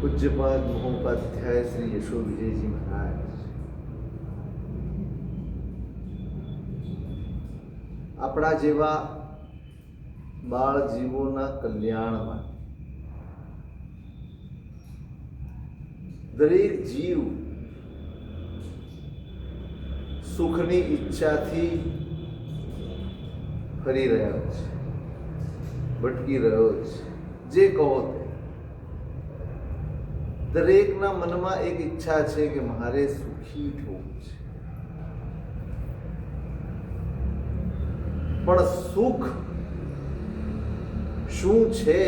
પૂજ્યપાદ મહોપાધ્યાય શ્રી યશો વિજયજી મહારાજ આપણા જેવા બાળ જીવોના કલ્યાણમાં દરેક જીવ સુખની ઈચ્છાથી ફરી રહ્યો છે, ભટકી રહ્યો છે. જે કહો તે દરેકના મનમાં એક ઈચ્છા છે કે મારે સુખી થવું છે, પણ સુખ શું છે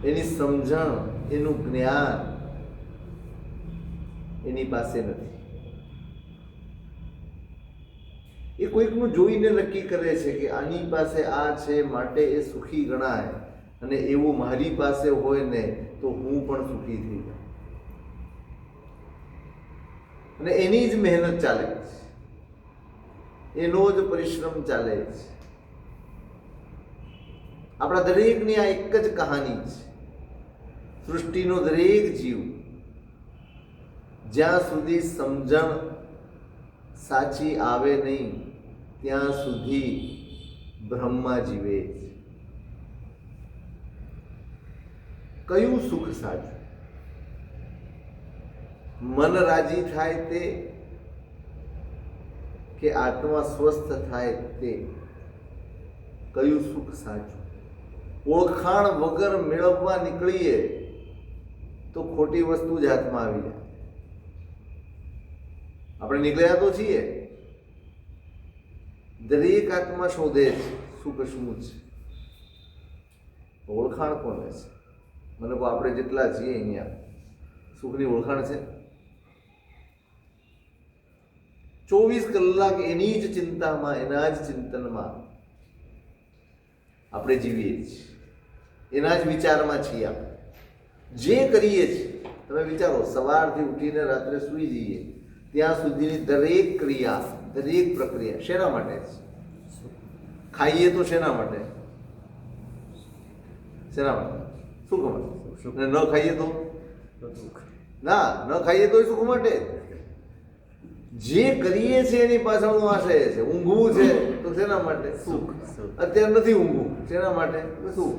એની સમજણ, એનું જ્ઞાન એની પાસે નથી. એ કોઈકનું જોઈને નક્કી કરે છે કે આની પાસે આ છે માટે એ સુખી ગણાય, અને એવું મારી પાસે હોય ને તો હું પણ સુખી થઈ જાઉં. અને એની જ મહેનત ચાલે છે, એનો જ પરિશ્રમ ચાલે છે. આપણા દરેકની આ એક જ કહાની છે. સૃષ્ટિનો દરેક જીવ જ્યાં સુધી સમજણ સાચી આવે નહીં ત્યાં સુધી બ્રહ્મમાં જીવે છે. કયું સુખ સાચું? મન રાજી થાય તે કે આત્મા સ્વસ્થ થાય તે? કયું સુખ સાચું? ઓળખાણ વગર મેળવવા નીકળીએ તો ખોટી વસ્તુ જ હાથમાં આવી જાય. આપણે નીકળ્યા તો છીએ. દરેક આત્મા શોધે છે સુખ શું છે. ઓળખાણ કોને છે? મને કહો, આપણે જેટલા છીએ અહીંયા સુખની ઓળખાણ છે? 24 કલાક એની જ ચિંતામાં, એના જ ચિંતનમાં આપણે જીવીએ છીએ, એના જ વિચારમાં છીએ. આપણે જે કરીએ છીએ, તમે વિચારો, સવારથી ઉઠીને રાત્રે સૂઈ જઈએ ત્યાં સુધીની દરેક ક્રિયા, દરેક પ્રક્રિયા શેના માટે છે? ખાઈએ તો શેના માટે? શેના માટે? સુખ માટે. ન ખાઈએ તો ના, ન ખાઈએ તો સુખ માટે. જે કરીએ છીએ એની પાછળનો આશય છે. ઊંઘવું છે તો શેના માટે? સુખ. અત્યારે નથી ઊંઘવું, શેના માટે? સુખ.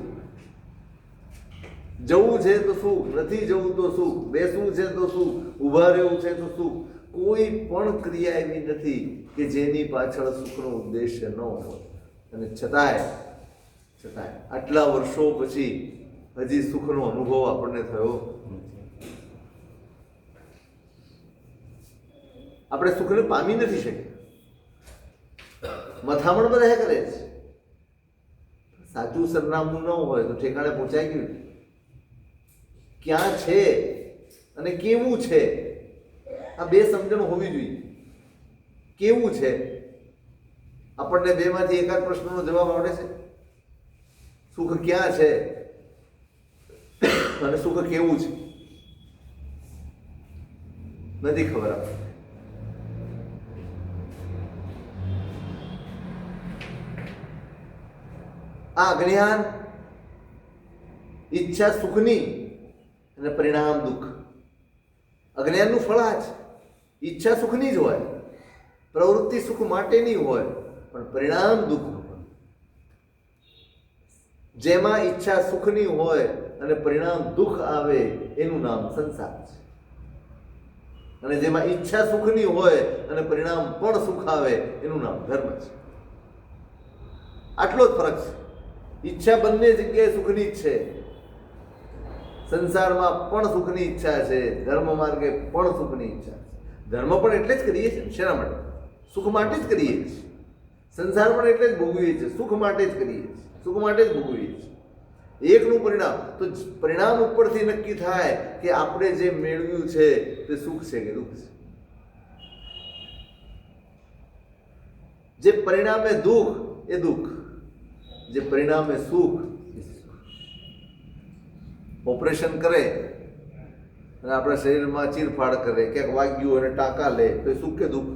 જવું છે તો સુખ, નથી જવું તો સુખ, બેસવું છે તો સુખ, ઊભા રહેવું છે તો સુખ. કોઈ પણ ક્રિયા એવી નથી કે જેની પાછળ સુખનો ઉદ્દેશ્ય ન હોય. અને છતાંય આટલા વર્ષો પછી હજી સુખનો અનુભવ આપણને થયો. આપણે સુખને પામી નથી શક્યા. મથામણ બધા કરે છે. સાચું સરનામું ન હોય તો ઠેકાણે પહોંચાય કેવી રીતે? ક્યાં છે અને કેવું છે, આ બે સમજણ હોવી જોઈએ. કેવું છે? આપણને બેમાંથી એકાદ પ્રશ્નનો જવાબ આવડે છે? સુખ ક્યાં છે અને સુખ કેવું છે? નથી ખબર આપણને. આ જ્ઞાન, ઈચ્છા સુખની અને પરિણામ દુઃખ. અજ્ઞાનનું ફળ આ છે. ઈચ્છા સુખની જ હોય, પ્રવૃત્તિ સુખ માટેની હોય, પણ પરિણામ દુઃખ. જેમાં ઈચ્છા સુખની હોય અને પરિણામ દુઃખ આવે એનું નામ સંસાર છે. અને જેમાં ઈચ્છા સુખની હોય અને પરિણામ પણ સુખ આવે એનું નામ ધર્મ છે. આટલો જ ફરક છે. ઈચ્છા બંને જગ્યાએ સુખની જ છે. સંસારમાં પણ સુખની ઈચ્છા છે, ધર્મ માર્ગે પણ સુખની ઈચ્છા છે. ધર્મ પણ એટલે જ કરીએ છીએ. શેના માટે? સુખ માટે જ કરીએ છીએ. સંસાર પણ એટલે જ ભોગવીએ છીએ, સુખ માટે જ કરીએ છીએ, સુખ માટે જ ભોગવીએ છીએ. એકનું પરિણામ તો પરિણામ ઉપરથી નક્કી થાય કે આપણે જે મેળવ્યું છે તે સુખ છે કે દુઃખ છે. જે પરિણામે દુઃખ એ દુઃખ, જે પરિણામે સુખ એ સુખ. ઓપરેશન કરે અને આપણા શરીરમાં ચીરફાડ કરે, ક્યાંક વાગ્યું અને ટાંકા લે તો એ સુખ કે દુઃખ?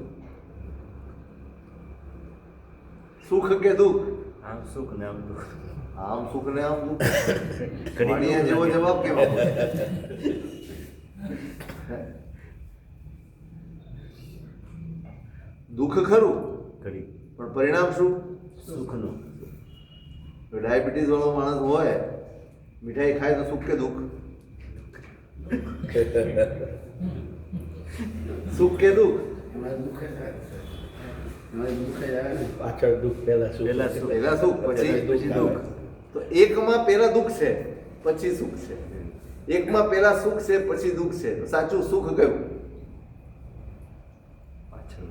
સુખ કે દુઃખ? આમ સુખ ને આમ દુઃખ. આમ સુખ ને આમ દુઃખ. વાણિયા જેવો જવાબ કેમ આપો? દુઃખ ખરું ઘડી પણ પરિણામ શું? સુખનું. ડાયાબિટીસ વાળો માણસ હોય, મીઠાઈ ખાય તો સુખ કે દુઃખ? સુખ કે દુઃખ? પાછળ દુઃખ, પહેલા સુખ. પહેલા સુખ પછી દુઃખ. તો એકમાં પહેલા દુઃખ છે પછી સુખ છે, એકમાં પહેલા સુખ છે પછી દુઃખ છે. તો સાચું સુખ કયું? પાછળ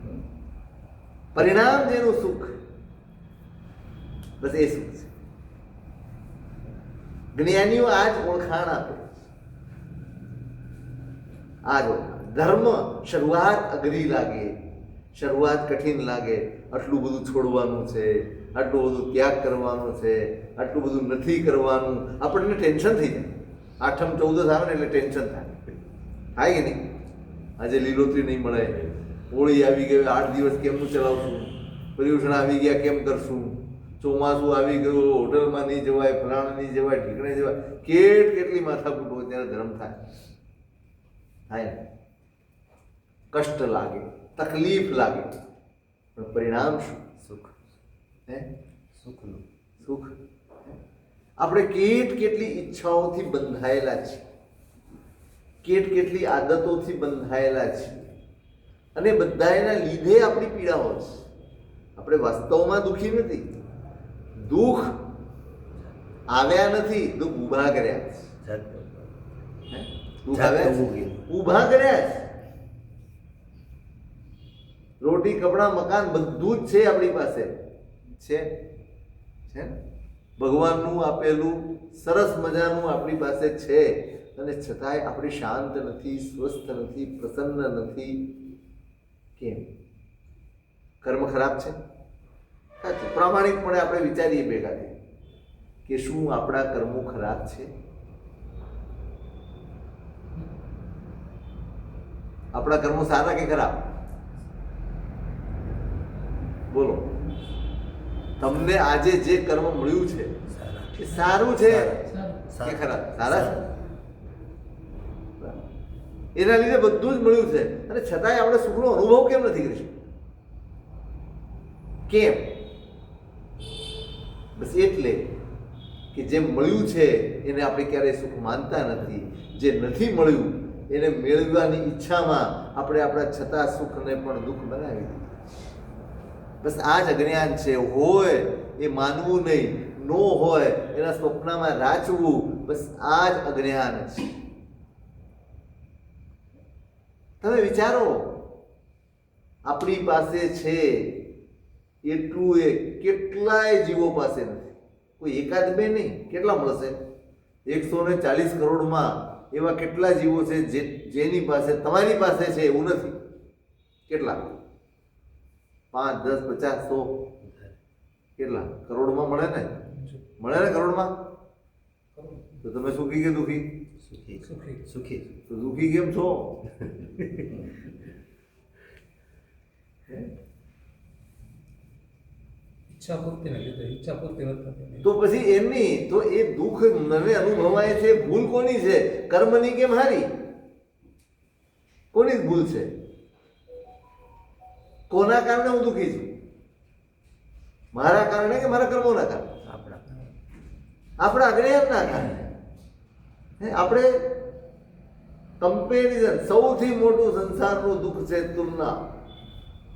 પરિણામ જેનું સુખ, બસ એ સુખ છે. જ્ઞાનીઓ આ જ ઓળખાણ આપે. આ જ ધર્મ શરૂઆત અઘરી લાગે, શરૂઆત કઠિન લાગે. આટલું બધું છોડવાનું છે, આટલું બધું ત્યાગ કરવાનો છે, આટલું બધું નથી કરવાનું. આપણને ટેન્શન થઈ જાય. આઠમ ચૌદસ આવે ને એટલે ટેન્શન થાય કે નહીં? આજે લીલોતરી નહીં મળે, હોળી આવી ગઈ, 8 દિવસ કેમનું ચલાવશું, પર્યુષણ આવી ગયા કેમ કરશું, ચોમાસું આવી ગયું, હોટલમાં નહીં જવાય, ફલાણ નહીં જવાય, ઠીકણે જવાય. કેટલી માથાકૂટ હોય ત્યારે ધર્મ થાય ને? કષ્ટ લાગે, તકલીફ લાગે, પણ પરિણામ શું? સુખ. હે? સુખનું. સુખ. આપણે કેટલી ઈચ્છાઓથી બંધાયેલા છે, કેટલી આદતોથી બંધાયેલા છે, અને બધાના લીધે આપણી પીડાઓ છે. આપણે વાસ્તવમાં દુઃખી નથી. દુઃખ આવ્યા નથી, દુઃખ ઊભા કર્યા છે. દુઃખ આવ્યા છે, ઊભા કર્યા છે. રોટી, કપડાં, મકાન બધું જ છે આપણી પાસે છે ને? ભગવાનનું આપેલું સરસ મજાનું આપણી પાસે છે, અને છતાંય આપણે શાંત નથી, સ્વસ્થ નથી, પ્રસન્ન નથી. કેમ? કર્મ ખરાબ છે? સાચું. પ્રામાણિકપણે આપણે વિચારીએ ભેગાથી કે શું આપણા કર્મો ખરાબ છે? આપણા કર્મો સારા કે ખરાબ? બોલો. તમને આજે જે કર્મ મળ્યું છે એ સારું છે કે ખરાબ? સારા છે. એના લીધે બધું જ મળ્યું છે, અને છતાંય આપણે સુખનો અનુભવ કેમ નથી કરી શકતા? કેમ? બસ એટલે કે જે મળ્યું છે એને આપણે ક્યારેય સુખ માનતા નથી. જે નથી મળ્યું એને મેળવવાની ઈચ્છામાં આપણે આપણા છતાં સુખને પણ દુઃખ બનાવી દીધું. બસ આ જ અજ્ઞાન છે. હોય એ માનવું નહીં, નો હોય એના સ્વપ્નમાં રાચવું, બસ આ જ અજ્ઞાન છે. તમે વિચારો, આપણી પાસે છે એટલું એ કેટલાય જીવો પાસે નથી. કોઈ એકાદ બે નહીં, કેટલા મળશે? 140 કરોડમાં એવા કેટલા જીવો છે જેની પાસે, તમારી પાસે છે એવું નથી? કેટલા? 5, 10, 50, 100? કેટલા? કરોડમાં મળે ને? મળે ને કરોડમાં? તો તમે સુખી કે દુઃખી? સુખી. તો દુઃખી કેમ છો? તો પછી એમની તો એ દુઃખ મને અનુભવાય છે, ભૂલ કોની છે? કર્મની કે મારી? કોની ભૂલ છે? કોના કારણે હું દુઃખી છું? મારા કારણે કે મારા કર્મોના કારણે? આપણા અજ્ઞાનના કારણે. આપણે કમ્પેરિઝન, સૌથી મોટું સંસારનું દુઃખ છે તુલના.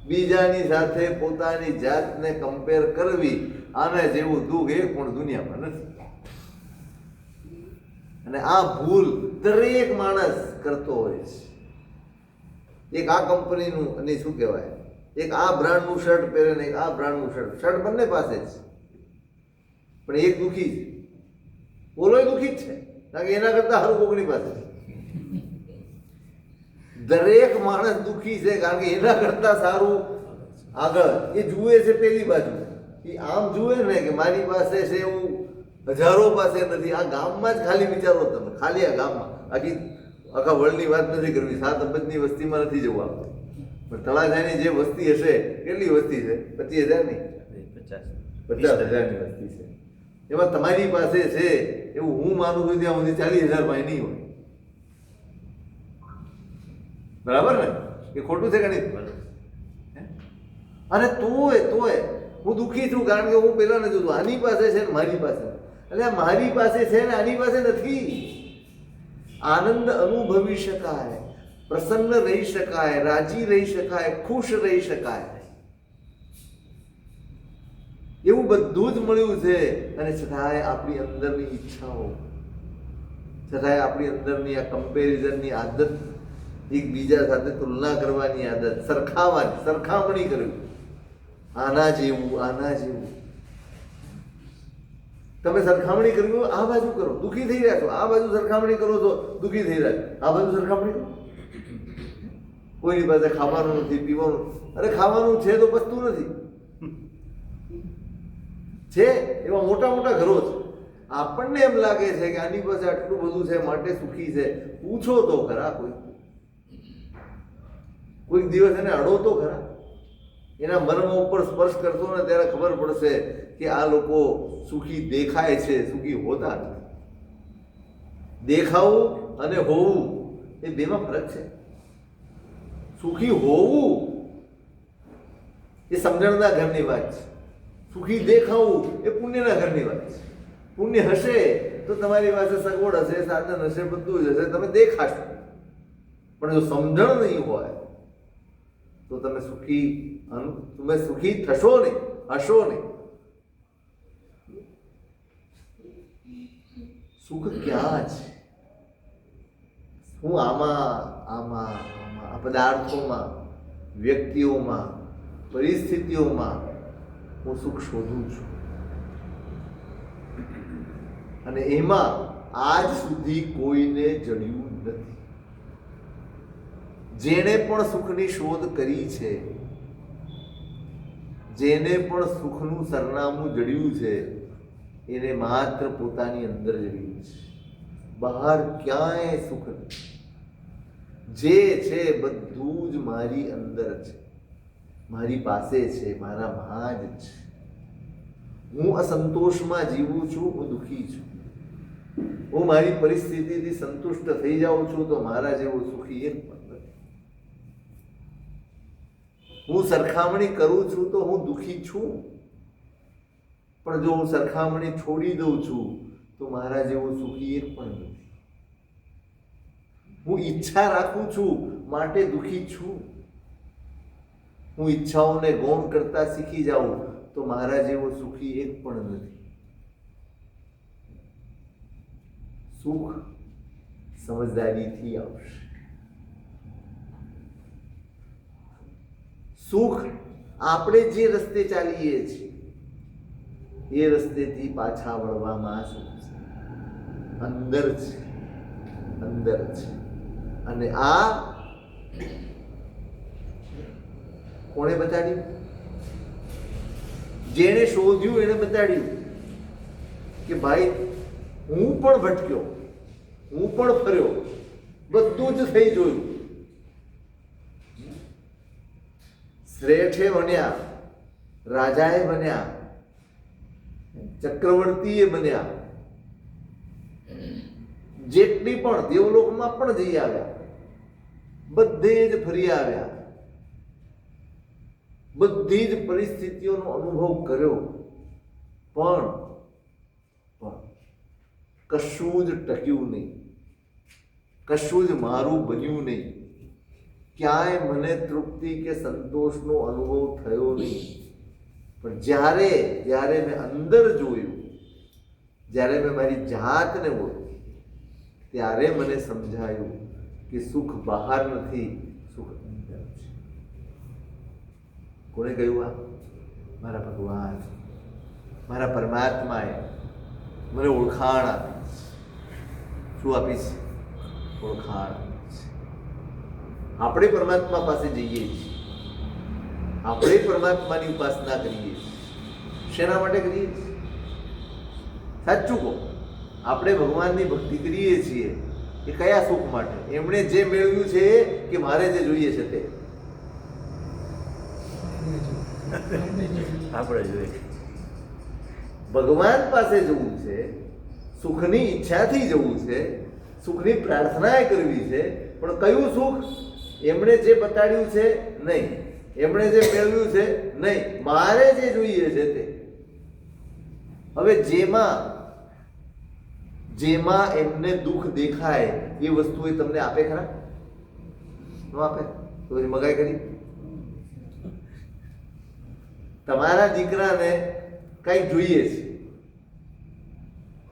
બીજાની સાથે પોતાની જાતને કમ્પેર કરવી, આને જેવું દુઃખ એક પણ દુનિયામાં નથી. અને આ ભૂલ દરેક માણસ કરતો હોય છે. એક આ કંપનીનું, અને શું કહેવાય, એક આ બ્રાન્ડનું શર્ટ પહેરે ને એક આ બ્રાન્ડનું શર્ટ બંને પાસે જ છે, પણ એક દુઃખી છે, ઓલો દુઃખી જ છે, કારણ કે એના કરતા સારું કોકની પાસે છે. દરેક માણસ દુઃખી છે કારણ કે એના કરતા સારું આગળ એ જુએ છે. પેલી બાજુ એ આમ જુએ ને કે મારી પાસે છે એવું હજારો પાસે નથી. આ ગામમાં જ ખાલી વિચારો તમે, ખાલી આ ગામમાં, આખા વર્લ્ડની વાત નથી કરવી, 7 અબજની વસ્તીમાં નથી જવું આપણે, પણ તળાજાની જે વસ્તી હશે, કેટલી વસ્તી છે? 25,000 ની, 50,000 ની વસ્તી છે. એમાં તમારી પાસે છે એવું હું માનું છું ત્યાં સુધી 40,000 માં નહીં હોય. બરાબર ને? એ ખોટું છે કે નહીં? અને તોય હું દુઃખી છું, કારણ કે હું પેલા નથી જોતું, આની પાસે છે ને મારી પાસે. એટલે આ મારી પાસે છે ને આની પાસે નથી. આનંદ અનુભવી શકાય, પ્રસન્ન રહી શકાય, રાજી રહી શકાય, ખુશ રહી શકાય, એવું બધું જ મળ્યું છે. અને છતાંય આપણી અંદરની ઈચ્છાઓ, છતાંય આપણી અંદરની આ કમ્પેરિઝનની આદત, એકબીજા સાથે તુલના કરવાની આદત, સરખામણી કરવી, આના જેવું આના જેવું. તમે સરખામણી કરવી હોય આ બાજુ કરો, દુઃખી થઈ રહ્યા છો. આ બાજુ સરખામણી કરો છો, દુઃખી થઈ રહ્યા છો. આ બાજુ સરખામણી કરો. કોઈની પાસે ખાવાનું નથી, પીવાનું, અરે ખાવાનું છે તો પચતું નથી. છે એવા મોટા મોટા ઘરો છે. આપણને એમ લાગે છે કે આની પાસે આટલું બધું છે માટે સુખી છે. પૂછો તો ખરા, કોઈક દિવસ એને અડો તો ખરા, એના મર્મ ઉપર સ્પર્શ કરશો ને ત્યારે ખબર પડશે કે આ લોકો સુખી દેખાય છે, સુખી હોતા નથી. દેખાવું અને હોવું એ બેમાં ફરક છે. સુખી હોવું એ સમજણના ઘરની વાત છે. સુખી દેખાવું એ પુણ્યના ઘરની વાત છે. પુણ્ય હશે તો તમારી પાસે સગવડ હશે, સાધન હશે, બધું જ હશે, તમે દેખાશો. પણ જો સમજણ નહીં હોય તો તમે સુખી થશો નહીં, હશો નહીં. સુખ ક્યાં છે? હું આમાં પદાર્થોમાં, વ્યક્તિઓમાં, પરિસ્થિતિઓમાં હું સુખ શોધું છું. અને એમાં આજ સુધી કોઈને જડ્યું નથી. જેણે પણ સુખની શોધ કરી છે, જેને પણ સુખનું સરનામું જડ્યું છે, એને માત્ર પોતાની અંદર જડ્યું છે. બહાર ક્યાંય સુખ નથી. જે છે બધું જ મારી અંદર છે, મારી પાસે છે, મારામાં જ છે. હું અસંતોષમાં જીવું છું, હું દુઃખી છું. હું મારી પરિસ્થિતિથી સંતુષ્ટ થઈ જાઉં છું તો મારા જેવો સુખી એક પણ નથી. હું સરખામણી કરું છું તો હું દુઃખી છું. પણ જો હું સરખામણી છોડી દઉં છું તો મારા જેવો સુખી એક પણ નથી. હું ઈચ્છા રાખું છું માટે દુઃખી છું. હું ઈચ્છાઓને ગૌણ કરતા શીખી જાઉં તો મારા જેવો સુખી એક પણ નથી. સુખ સમજદારીથી આવશે. સુખ આપણે જે રસ્તે ચાલીએ છીએ એ રસ્તેથી પાછા વળવામાં સુખ છે. અંદર છે, અંદર છે. અને આ કોણે બતાડ્યું? જેણે શોધ્યું એને બતાડ્યું કે ભાઈ હું પણ ભટક્યો, હું પણ ફર્યો, બધું જ થઈ જોયું. શ્રેષ્ઠે બન્યા, રાજાએ બન્યા, ચક્રવર્તીએ બન્યા, જેટલી પણ દેવલોકમાં પણ જઈ આવ્યા, બધે જ ફરી આવ્યા, બધી જ પરિસ્થિતિઓનો અનુભવ કર્યો, પણ કશું જ ટક્યું નહીં, કશું જ મારું બન્યું નહીં. ક્યાંય મને તૃપ્તિ કે સંતોષનો અનુભવ થયો નહીં. પણ જ્યારે મેં અંદર જોયું, જ્યારે મેં મારી જાતને ઓળખી, ત્યારે મને સમજાયું કે સુખ બહાર નથી, સુખ અંદર છે. કોણે કહ્યું આ? મારા ભગવાન, મારા પરમાત્માએ મને ઓળખાણ આપી. શું આપીશ? ઓળખાણ આપી છે. આપણે પરમાત્મા પાસે જઈએ છીએ, આપણે પરમાત્માની ઉપાસના કરીએ છીએ. શેના માટે કરીએ છીએ? સાચું કહો, આપણે ભગવાનની ભક્તિ કરીએ છીએ એ કયા સુખ માટે? એમણે જે મેળવ્યું છે કે મારે જે જોઈએ છે તે? આપણે જોઈએ. ભગવાન પાસે જવું છે, સુખની ઈચ્છાથી જવું છે, સુખની પ્રાર્થના કરવી છે, પણ કયું સુખ? એમણે જે બતાડ્યું છે નહીં, એમણે જે મેળવ્યું છે નહીં, મારે જે જોઈએ છે તે. હવે જેમાં એમને દુઃખ દેખાય એ વસ્તુ એ તમને આપે ખરા? ન આપે તો પછી મગાઈ કરી. તમારા દીકરાને કંઈક જોઈએ છે,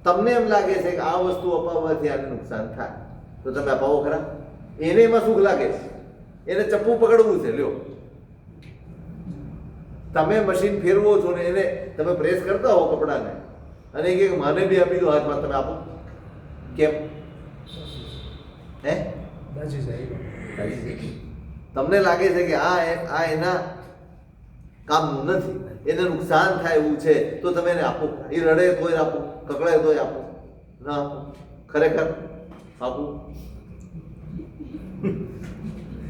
તમને એમ લાગે છે કે આ વસ્તુ અપાવવાથી આને નુકસાન થાય, તો તમે અપાવો ખરા? એને એમાં સુખ લાગે છે, એને ચપ્પુ પકડવું છે. લ્યો, તમે મશીન ફેરવો છો ને એને તમે પ્રેસ કરતા હો કપડાને અને કે મને બી આપી દો હાથમાં, તમે આપો કેમ? હે, તમને લાગે છે કે આ એના કામનું નથી, એને નુકસાન થાય એવું છે, તો તમે એને આપો. એ રડે તોય આપો, કકડાય તોય આપો, ના આપો? ખરેખર આપો?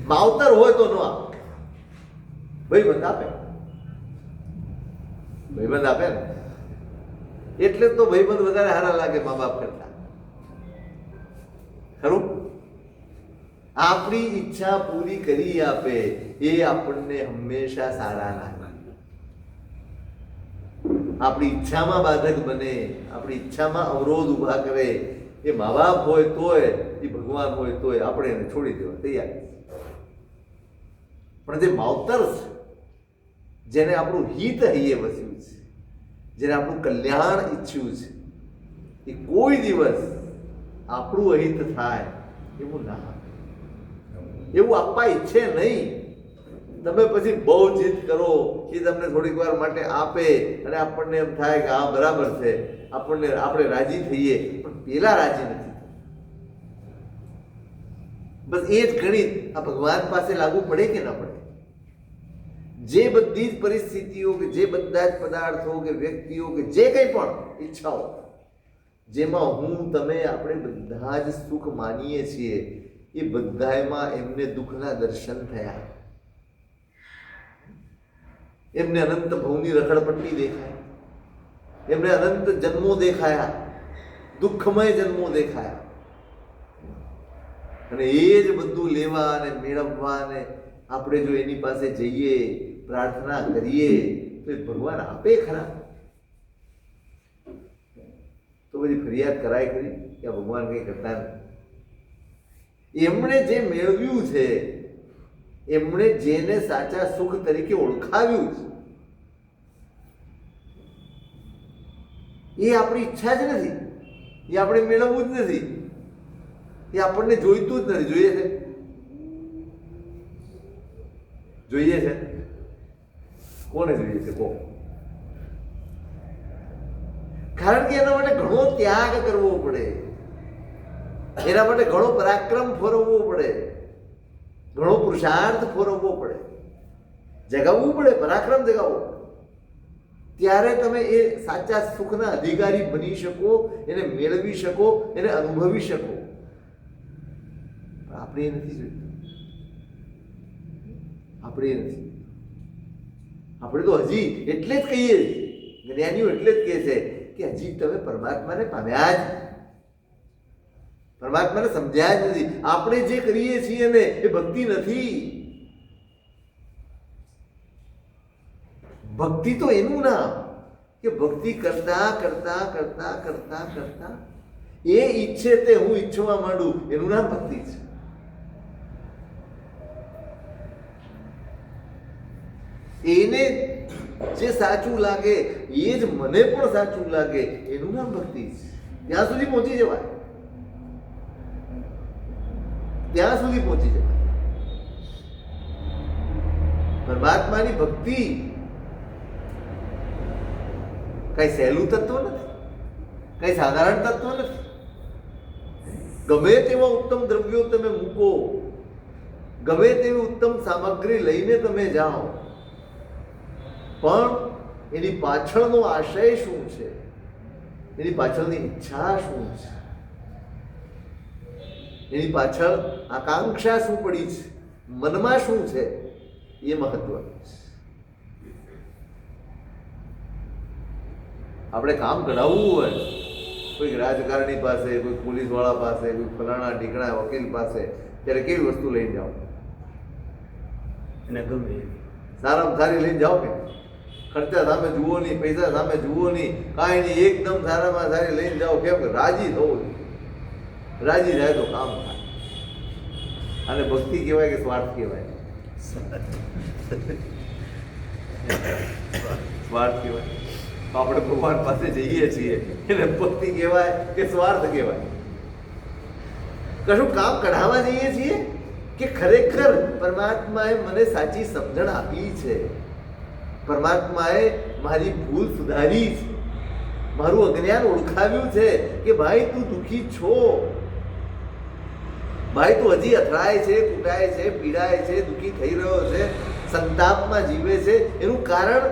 માવતર હોય તો ન આપો. ભાઈબંધ આપે, ભાઈબંધ આપે ને, એટલે તો ભાઈબંધ વધારે સારા લાગે મા બાપ કરતા. ખરું? આપણી ઈચ્છા પૂરી કરી આપે એ આપણને હંમેશા સારા લાગે. આપણી ઈચ્છામાં બાધક બને, આપણી ઈચ્છામાં અવરોધ ઊભા કરે એ મા બાપ હોય તોય, એ ભગવાન હોય તોય આપણે એને છોડી દેવા તૈયાર. પણ જે માવતર છે, જેને આપણું હિત હૈયે વસ્યું છે, જેને આપણું કલ્યાણ ઈચ્છ્યું છે, એ કોઈ દિવસ આપણું અહિત થાય એવું ના આપે. એવું આપવા ઈચ્છે નહીં. તમે પછી બહુ જીદ કરો, એ તમને થોડીક વાર માટે આપે અને આપણને એમ થાય કે હા બરાબર છે, આપણે રાજી થઈએ, પણ પેલા રાજી નથી. બસ એ જ ગણિત આ ભગવાન પાસે લાગુ પડે કે ના પડે? જે બધી જ પરિસ્થિતિઓ કે જે બધા જ પદાર્થો કે વ્યક્તિઓ કે જે કંઈ પણ ઈચ્છાઓ જેમાં હું તમે આપણે બધા જ સુખ માનીએ છીએ, એ બધામાં એમને દુઃખના દર્શન થયા. એમને અનંત ભવની રખડપટ્ટી દેખાય, એમને અનંત જન્મો દેખાયા, દુઃખમય જન્મો દેખાયા. અને એ જ બધું લેવા અને મેળવવા અને આપણે જો એની પાસે જઈએ, પ્રાર્થના કરીએ તો એ ભગવાન આપે ખરા? તો બધી ફરિયાદ કરાય ખરી કે આ ભગવાન કંઈ કરતા નથી? એમણે જે મેળવ્યું છે, એમણે જેને સાચા સુખ તરીકે ઓળખાવ્યું છે, એ આપણી ઈચ્છા જ નથી, એ આપણે મેળવવું જ નથી, એ આપણને જોઈતું જ નથી. જોઈએ છે? જોઈએ છે? કોને જોઈએ છે? કોણ? કારણ કે એના માટે ઘણો ત્યાગ કરવો પડે, એના માટે ઘણો પરાક્રમ ફેરવવો પડે, ઘણો પુરુષાર્થ ફેરવવો પડે, જગાવવું પડે, પરાક્રમ જગાવવો પડે. ત્યારે તમે એ સાચા સુખના અધિકારી બની શકો, એને મેળવી શકો, એને અનુભવી શકો. આપણે એ નથી જોઈતું, આપણે એ નથી. આપણે તો હજી એટલે જ કહીએ, જ્ઞાનીઓ એટલે જ કહે છે કે હજી તમે પરમાત્માને પામ્યા જ, પરમાત્માને સમજ્યા જ નથી. આપણે જે કરીએ છીએ ને એ ભક્તિ નથી. ભક્તિ તો એનું નામ કે ભક્તિ કરતા કરતા કરતા કરતા કરતા એ ઈચ્છે તે હું ઈચ્છવા માંડું, એનું નામ ભક્તિ છે. એને જે સાચું લાગે એ જ મને પણ સાચું લાગે, એનું નામ ભક્તિ છે. ત્યાં સુધી પહોંચી જવાય, ત્યાં સુધી પહોંચી જવાય. પરમાત્માની ભક્તિ કઈ સહેલું તત્વ નથી, કઈ સાધારણ તત્વ નથી. ગમે તેવા ઉત્તમ દ્રવ્યો તમે મૂકો, ગમે તેવી ઉત્તમ સામગ્રી લઈને તમે જાઓ, પણ એની પાછળનો આશય શું છે, એની પાછળની ઈચ્છા શું છે, એની પાછળ આકાંક્ષા શું પડી છે, મનમાં શું છે, એ મહત્વનું છે. આપણે કામ કઢાવવું હોય કોઈક રાજકારણી પાસે, કોઈ પોલીસવાળા પાસે, કોઈ ફલાણા ઢીકણા વકીલ પાસે, ત્યારે કેવી વસ્તુ લઈને જાઓ? એને ગમે સારામાં સારી લઈને જાઓ કે ખર્ચા સામે જુઓ નહીં, પૈસા સામે જુઓ નહીં, કાંઈ નહીં, એકદમ સારામાં સારી લઈને જાઓ. કેમ કે રાજી થવું જોઈએ. રાજી થાય તો કામ થાય. અને ભક્તિ કહેવાય કે સ્વાર્થ કહેવાય? સ્વાર્થ કહેવાય. તો આપણે ભગવાન પાસે જઈએ છીએ એને ભક્તિ કહેવાય કે સ્વાર્થ કહેવાય? કશું કામ કઢાવવા જઈએ છીએ કે ખરેખર પરમાત્માએ મને સાચી સમજણ આપી છે, પરમાત્માએ મારી ભૂલ સુધારી છે, મારું અજ્ઞાન ઓળખાવ્યું છે કે ભાઈ તું દુઃખી છો, ભાઈ તું હજી અથડાય છે, કૂટાય છે, પીડાય છે, દુઃખી થઈ રહ્યો છે, સંતાપમાં જીવે છે. એનું કારણ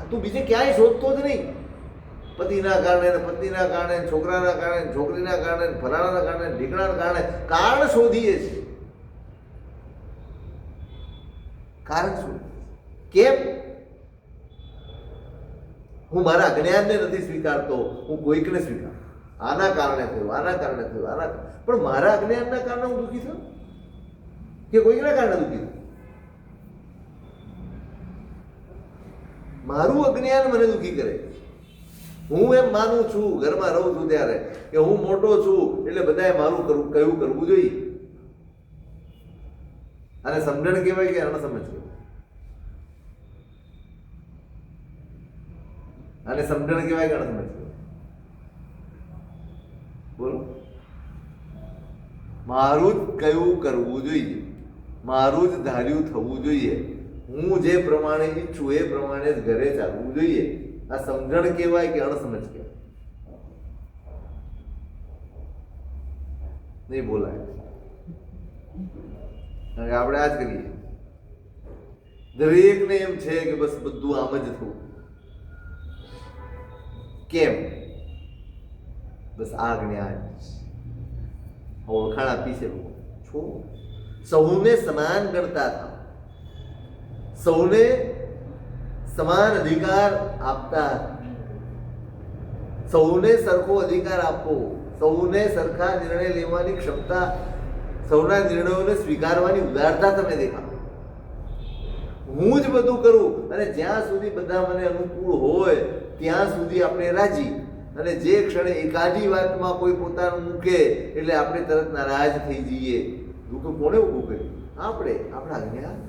તું બીજે ક્યાંય શોધતો જ નહીં. પતિના કારણે, પત્નીના કારણે, છોકરાના કારણે, છોકરીના કારણે, ફલાણાના કારણે, ઢીકણાના કારણે કારણ શોધીએ છીએ. કારણ શું? કેમ? હું મારા અજ્ઞાનને નથી સ્વીકારતો, હું કોઈકને સ્વીકાર. આના કારણે થયું, આના કારણે થયું, આના પણ મારા અજ્ઞાનના કારણે હું દુઃખી છું કે કોઈકના કારણે દુઃખી છું? મારું અજ્ઞાન મને દુઃખી કરે. હું એમ માનું છું ઘરમાં રહું છું ત્યારે કે હું મોટો છું એટલે બધાએ મારું કયું કરવું જોઈએ. અને સમજણ કહેવાય કે અણસમજ કહેવાય? અને સમજણ કહેવાય કે અણસમજ કહેવાય? બોલો. મારું જ કયું કરવું જોઈએ, મારું જ ધાર્યું થવું જોઈએ, હું જે પ્રમાણે ઈચ્છું એ પ્રમાણે જ ઘરે ચાલવું જોઈએ. આ સમજણ કહેવાય કે અણસમજ કહેવાય? નહીં બોલાય. કારણ કે આપણે આ જ કરીએ. દરેકને એમ છે કે બસ બધું આમ જ થવું. કેમ? બસ આ જ્ઞાન ઓળખાણ આપી છે છો. સૌને સમાન ગણતા હતા, સૌને સમાન અધિકાર આપતા હતા, સૌને સરખો અધિકાર આપવો, સૌને સરખા નિર્ણય લેવાની ક્ષમતા, સૌના નિર્ણયોને સ્વીકારવાની ઉદારતા તમે દેખાડો. હું જ બધું કરું અને જ્યાં સુધી બધા મને અનુકૂળ હોય ત્યાં સુધી આપણે રાજી, અને જે ક્ષણે એકાદી વાતમાં કોઈ પોતાનું મૂકે એટલે આપણે તરત નારાજ થઈ જઈએ. દુઃખ કોને ઊભું કર્યું? આપણે, આપણા અજ્ઞાન.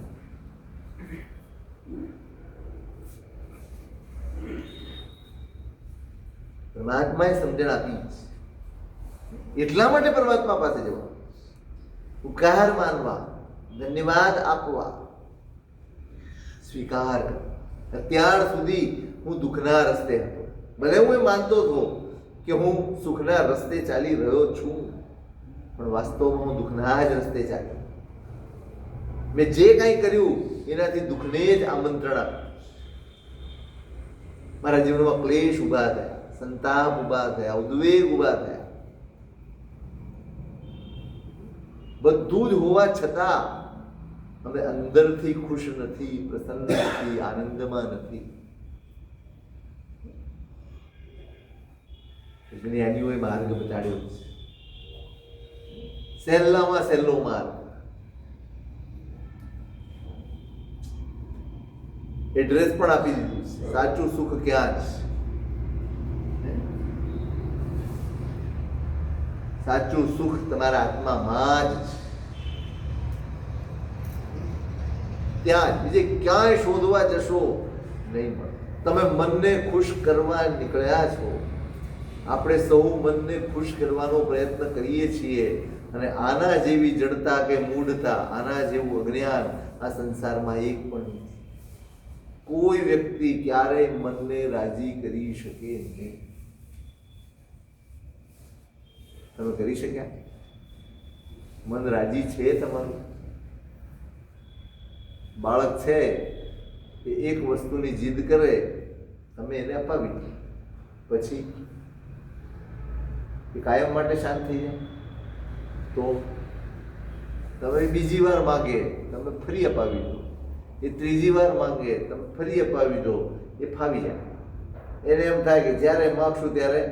પરમાત્માએ સમજણ આપી એટલા માટે પરમાત્મા પાસે જવા, ઉપકાર માનવા, ધન્યવાદ આપવા, સ્વીકાર કરવા. અત્યાર સુધી હું દુઃખના રસ્તે હતો, ભલે હું એ માનતો હતો કે હું સુખના રસ્તે ચાલી રહ્યો છું, પણ વાસ્તવમાં હું દુઃખના જ રસ્તે ચાલ્યો. મેં જે કંઈ કર્યું એનાથી દુઃખને જ આમંત્રણ આપ્યું. મારા જીવનમાં ક્લેશ ઊભા થયા, સંતાપ ઊભા થયા, ઉદ્વેગ ઊભા થયા. બધું જ હોવા છતાં અમે અંદરથી ખુશ નથી, પ્રસન્ન નથી, આનંદમાં નથી. જ્ઞાનીઓએ માર્ગ બતાડ્યો છે, સહેલામાં સહેલો માર્ગ. એડ્રેસ પણ આપી દીધું છે, સાચું સુખ ક્યાં છે. સાચું સુખ તમારા આત્મામાં જ છે, ત્યાં જ. બીજે ક્યાંય શોધવા જશો નહીં મળે. તમે મનને ખુશ કરવા નીકળ્યા છો. આપણે સૌ મનને ખુશ કરવાનો પ્રયત્ન કરીએ છીએ, અને આના જેવી જડતા કે મૂઢતા, આના જેવું અજ્ઞાન આ સંસારમાં એક પણ નથી. કોઈ વ્યક્તિ ક્યારેય મનને રાજી કરી શકે નહીં. તમે કરી શક્યા? મન રાજી છે તમારું? બાળક છે એ એક વસ્તુની જીદ કરે, તમે એને અપાવી દો, પછી એ કાયમ માટે શાંત થઈ જાય. તો તમે બીજી વાર માગે, તમે ફરી અપાવી દો. એ ત્રીજી વાર માંગે, તમે ફરી અપાવી દો, એ ફાવી જાય. એને એમ થાય કે જ્યારે માગશું ત્યારે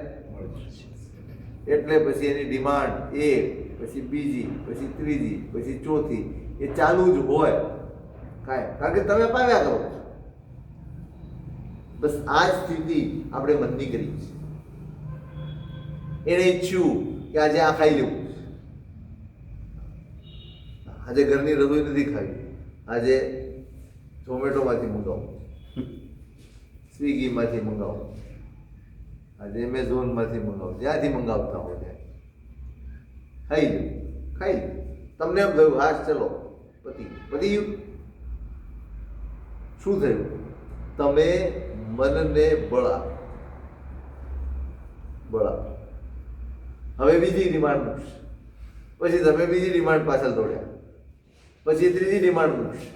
એટલે પછી એની ડિમાન્ડ એક, પછી બીજી, પછી ત્રીજી, પછી ચોથી, એ ચાલુ જ હોય કાંઈ, કારણ કે તમે પાવ્યા કરો છો. બસ આ જ સ્થિતિ આપણે મનની કરી છે. એણે ઈચ્છ્યું કે આજે આ ખાઈ લેવું, આજે ઘરની રસોઈ નથી ખાવી, આજે ઝોમેટોમાંથી મંગાવું, સ્વિગીમાંથી મંગાવું, આજે એમેઝોનમાંથી મંગાવું, જ્યાંથી મંગાવતા હોય ત્યાં ખાઈ લો, ખાઈ લો. તમને એમ થયું હા ચલો પતી ગયું. શું થયું? તમે મનને બળ આપ્યું. હવે બીજી ડિમાન્ડ મૂકશે, પછી તમે બીજી ડિમાન્ડ પાછળ દોડ્યા, પછી ત્રીજી ડિમાન્ડ મૂકશે.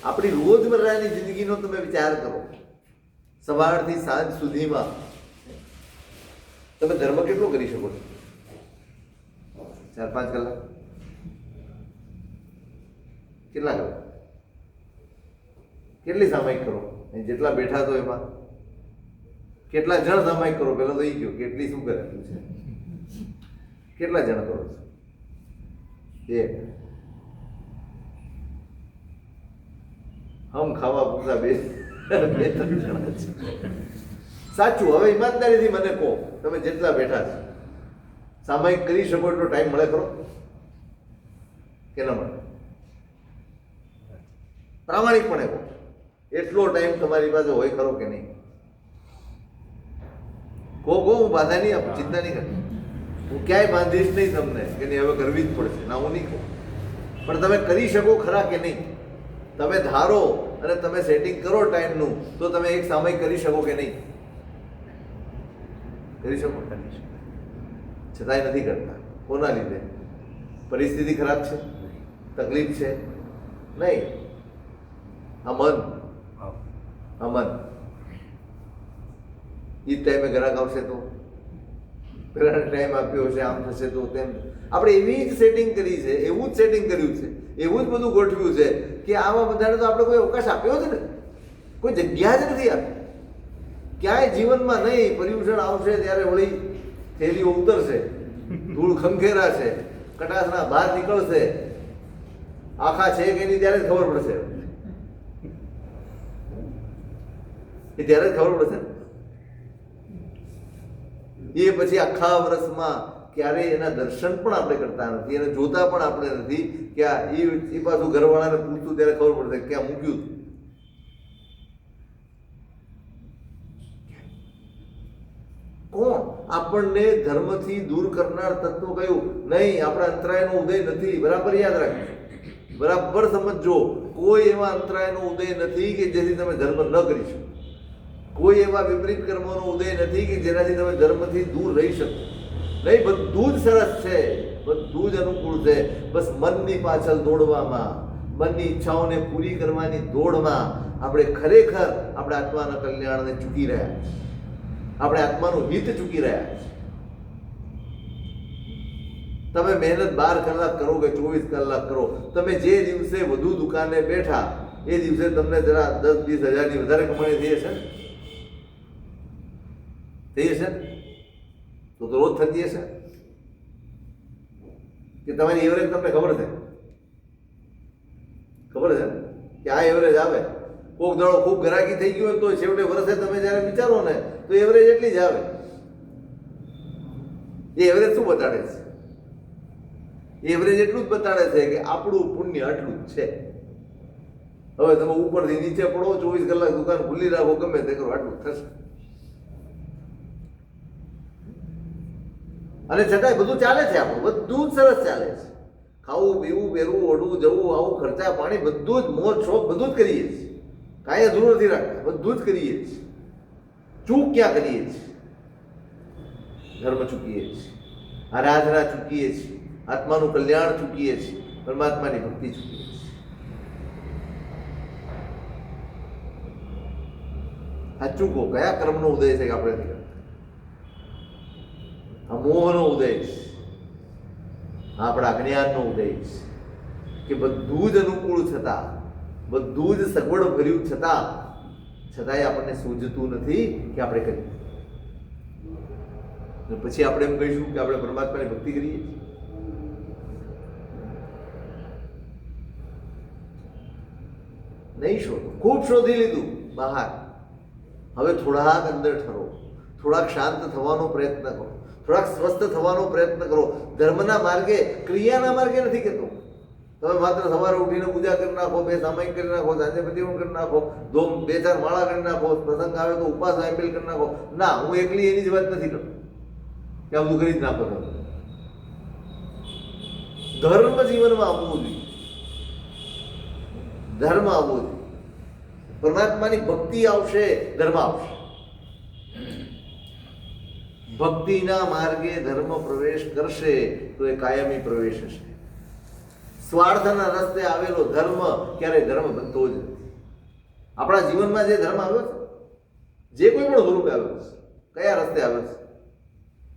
આપણી રોજમર્રાની જિંદગીનો તમે વિચાર કરો, સવારથી સાંજ સુધીમાં તમે ધર્મ કેટલો કરી શકો છો? 4-5 કલાક? કેટલા કલાક? કેટલી સામાયિક કરો? જેટલા બેઠા તો એમાં કેટલા જણ સામાયિક કરો? પેલા તો એ ગયો કેટલી શું કરે છે? કેટલા જણ કરો છો? એક. હમ ખાવા પૂરતા બે 3 જણા છે. સાચું. હવે ઈમાનદારીથી મને કહો, તમે જેટલા બેઠા છો સામાયિક કરી શકો એટલો ટાઈમ મળે ખરો કે ન મળે? પ્રામાણિકપણે કહો, એટલો ટાઈમ તમારી પાસે હોય ખરો કે નહીં? કહો, હું બાધા નહીં આપું, ચિંતા નહીં કરું, હું ક્યાંય બાંધીશ નહીં તમને કે નહીં હવે કરવી જ પડશે, ના હું નહીં કહું. પણ તમે કરી શકો ખરા કે નહીં? તમે ધારો અને તમે સેટિંગ કરો ટાઈમનું, તો તમે એક સામાયિક કરી શકો કે નહીં? કરી શકો? છતાંય નથી કરતા. કોના લીધે? પરિસ્થિતિ ખરાબ છે? તકલીફ છે? નહીં. આ મન એ ટાઈમે ગ્રાહક આવશે તો, પેલા ટાઈમ આપ્યો હશે, આમ થશે તો તેમ. આપણે એવી જ સેટિંગ કરી છે, એવું જ સેટિંગ કર્યું છે, એવું જ બધું ગોઠવ્યું છે કે આવા બધાને તો આપણે કોઈ અવકાશ આપ્યો જ નથી, કોઈ જગ્યા જ નથી આપી. ક્યાંય જીવનમાં નહીં. પર્યુષણ આવશે ત્યારે વળી થેલીઓ ઉતરશે, ધૂળ ખંખેરા છે, કટાસના બહાર નીકળશે, આખા છે કે નહીં ત્યારે જ ખબર પડશે. એ ત્યારે જ ખબર પડશે ને. એ પછી આખા વર્ષમાં ક્યારેય એના દર્શન પણ આપણે કરતા નથી, એને જોતા પણ આપણે નથી કે આ એ પાછું ઘરવાળાને પૂછતું ત્યારે ખબર પડશે ક્યાં મૂક્યું. કોણ આપણને ધર્મથી દૂર કરનાર તત્વ કયું? નહીં, આપણા અંતરાયનો ઉદય નથી. બરાબર યાદ રાખજો, બરાબર સમજો. કોઈ એવા અંતરાયનો ઉદય નથી કે જેથી તમે ધર્મ ન કરી શકો. કોઈ એવા વિપરીત કર્મોનો ઉદય નથી કે જેનાથી તમે ધર્મથી દૂર રહી શકો. નહીં, બધું જ સરસ છે, બધું જ અનુકૂળ છે. બસ મનની પાછળ દોડવામાં, મનની ઈચ્છાઓને પૂરી કરવાની દોડમાં આપણે ખરેખર આપણે આત્માના કલ્યાણને ચૂકી રહ્યા છીએ. આપણે આત્માનું હિત ચૂકી રહ્યા છીએ. તમે મહેનત 12 કલાક કરો કે 24 કલાક કરો, તમે જે દિવસે વધુ દુકાને બેઠા એ દિવસે તમને જરા 10-20 હજારની વધારે કમાણી થઈ હશે ને? થઈ હશે તો રોજ થતી હશે કે તમારી એવરેજ તમને ખબર છે કે આ એવરેજ આવે. કોક દાડો ખૂબ ગ્રાહકી થઈ ગયું હોય તો છેવટે વર્ષે તમે જ્યારે વિચારો ને તો એવરેજ એટલી જ આવે. એ એવરેજ શું બતાડે છે? એવરેજ એટલું જ બતાડે છે કે આપણું પુણ્ય આટલું જ છે. હવે તમે ઉપરથી નીચે પડો, 24 કલાક દુકાન ખુલ્લી રાખો, ગમે તે કરો, આટલું થશે. અને છતાંય બધું ચાલે છે, આપણું બધું જ સરસ ચાલે છે. ખાવું, પીવું, પહેરવું, ઓઢવું, જવું, આવું, ખર્ચા પાણી બધું જ, મોજ શોખ બધું જ કરીએ છીએ. કાંઈ અધૂરું નથી રાખતા, બધું જ કરીએ છીએ. ચૂક ક્યાં કરીએ છીએ? ધર્મ ચૂકીએ છીએ, આરાધના ચૂકીએ છીએ, આત્માનું કલ્યાણ ચૂકીએ છીએ, પરમાત્માની ભક્તિ ચૂકીએ છીએ. આ ચૂકો કયા કર્મનો ઉદય છે કે આપણે નથી કરતા? આ મોહનો ઉદય છે, આપણા જ્ઞાનનો ઉદય છે કે બધું જ અનુકૂળ છતાં, બધું જ સગવડ ભર્યું છતાં છતાંય આપણને સૂઝતું નથી કે આપણે કરીએ. અને પછી આપણે એમ કહીશું કે આપણે પરમાત્માની ભક્તિ કરીએ છીએ. નહીં શોધો. ખૂબ શોધી લીધું બહાર. હવે થોડાક અંદર ઠરો, થોડાક શાંત થવાનો પ્રયત્ન કરો, થોડાક સ્વસ્થ થવાનો પ્રયત્ન કરો. ધર્મના માર્ગે, ક્રિયાના માર્ગે નથી કહેતો. તમે માત્ર સવારે ઉઠીને પૂજા કરી નાખો, 2 સામાયિક કરી નાખો, સાંજે પ્રતિમા કરી નાખો, 2-4 માળા કરી નાખો, પ્રસંગ આવે તો ઉપવાસ આપેલ કરી નાખો. ના, હું એકલી એની જ વાત નથી કરતો કે આ બધું કરી જ નાખો. ધર્મ જીવનમાં આવવું જોઈએ. ધર્મ આવવો જોઈએ. પરમાત્માની ભક્તિ આવશે, ધર્મ આવશે. ભક્તિના માર્ગે ધર્મ પ્રવેશ કરશે તો એ કાયમી પ્રવેશ હશે. સ્વાર્થના રસ્તે આવેલો ધર્મ ક્યારેય ધર્મ બનતો જ નથી. આપણા જીવનમાં જે ધર્મ આવ્યો છે, જે કોઈ પણ સ્વરૂપે આવ્યો છે, કયા રસ્તે આવ્યો છે?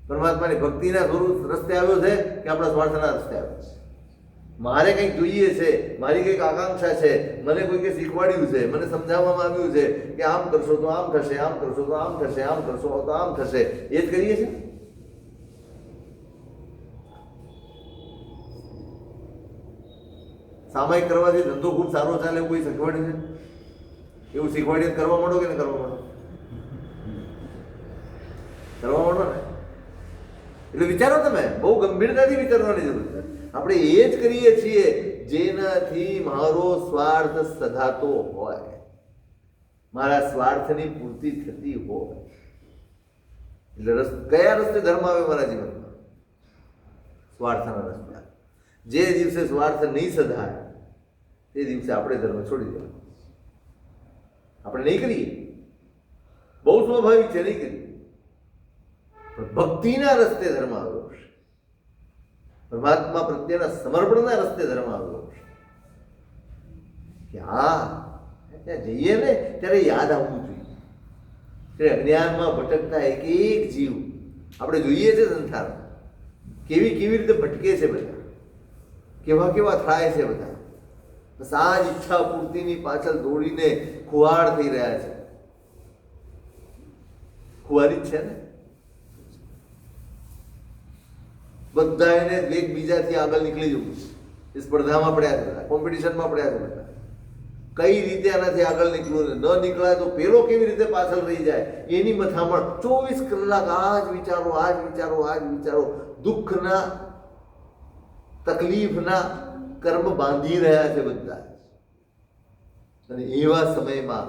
પરમાત્માની ભક્તિના સ્વરૂપ રસ્તે આવ્યો છે કે આપણા સ્વાર્થના રસ્તે આવ્યો છે? મારે કંઈક જોઈએ છે, મારી કંઈક આકાંક્ષા છે, મને કોઈકે શીખવાડ્યું છે, મને સમજાવવામાં આવ્યું છે કે આમ કરશો તો આમ થશે, આમ કરશો તો આમ થશે, આમ કરશો તો આમ થશે, એ જ કરીએ છીએ. સામાયિક કરવાથી ધંધો ખૂબ સારો ચાલે એવું કોઈ શીખવાડ્યું છે? એવું શીખવાડીએ કરવા માંડો કે ન કરવા માંડો? કરવા માંડો ને. એટલે વિચારો, તમે બહુ ગંભીરતાથી વિચારવાની જરૂર છે. આપણે એ જ કરીએ છીએ જેનાથી મારો સ્વાર્થ સધાતો હોય, મારા સ્વાર્થની પૂર્તિ થતી હોય. એટલે કયા રસ્તે ધર્મ આવે મારા જીવનમાં? સ્વાર્થના રસ્તે. જે દિવસે સ્વાર્થ નહીં સધાય તે દિવસે આપણે ધર્મ છોડી દેવાનો. આપણે નહીં કરીએ, બહુ સ્વાભાવિક છે, નહીં કરીએ. પણ ભક્તિના રસ્તે ધર્મ આવ્યો છે, પરમાત્મા પ્રત્યેના સમર્પણના રસ્તે ધર્મ આવ્યો છે. કે ત્યાં જઈએ ને ત્યારે યાદ આવવું જોઈએ કે અજ્ઞાનમાં ભટકતા એક એક જીવ આપણે જોઈએ છે સંસારમાં, કેવી કેવી રીતે ભટકે છે બધા, કેવા કેવા થાય છે બધા. બસ આ જ ઈચ્છા પૂર્તિની પાછળ દોડીને ખુવાડ થઈ રહ્યા છે. ખુવારી જ છે ને બધા. એને એકબીજાથી આગળ નીકળી જવું છે. એ સ્પર્ધામાં પડ્યા છે બધા, કોમ્પિટિશનમાં પડ્યા છે બધા. કઈ રીતે આનાથી આગળ નીકળવું, ન નીકળાય તો પેલો કેવી રીતે પાછળ રહી જાય, એની મથામણ 24 કલાક આ જ વિચારો, આ જ વિચારો, આ જ વિચારો. દુઃખના, તકલીફના કર્મ બાંધી રહ્યા છે બધા. અને એવા સમયમાં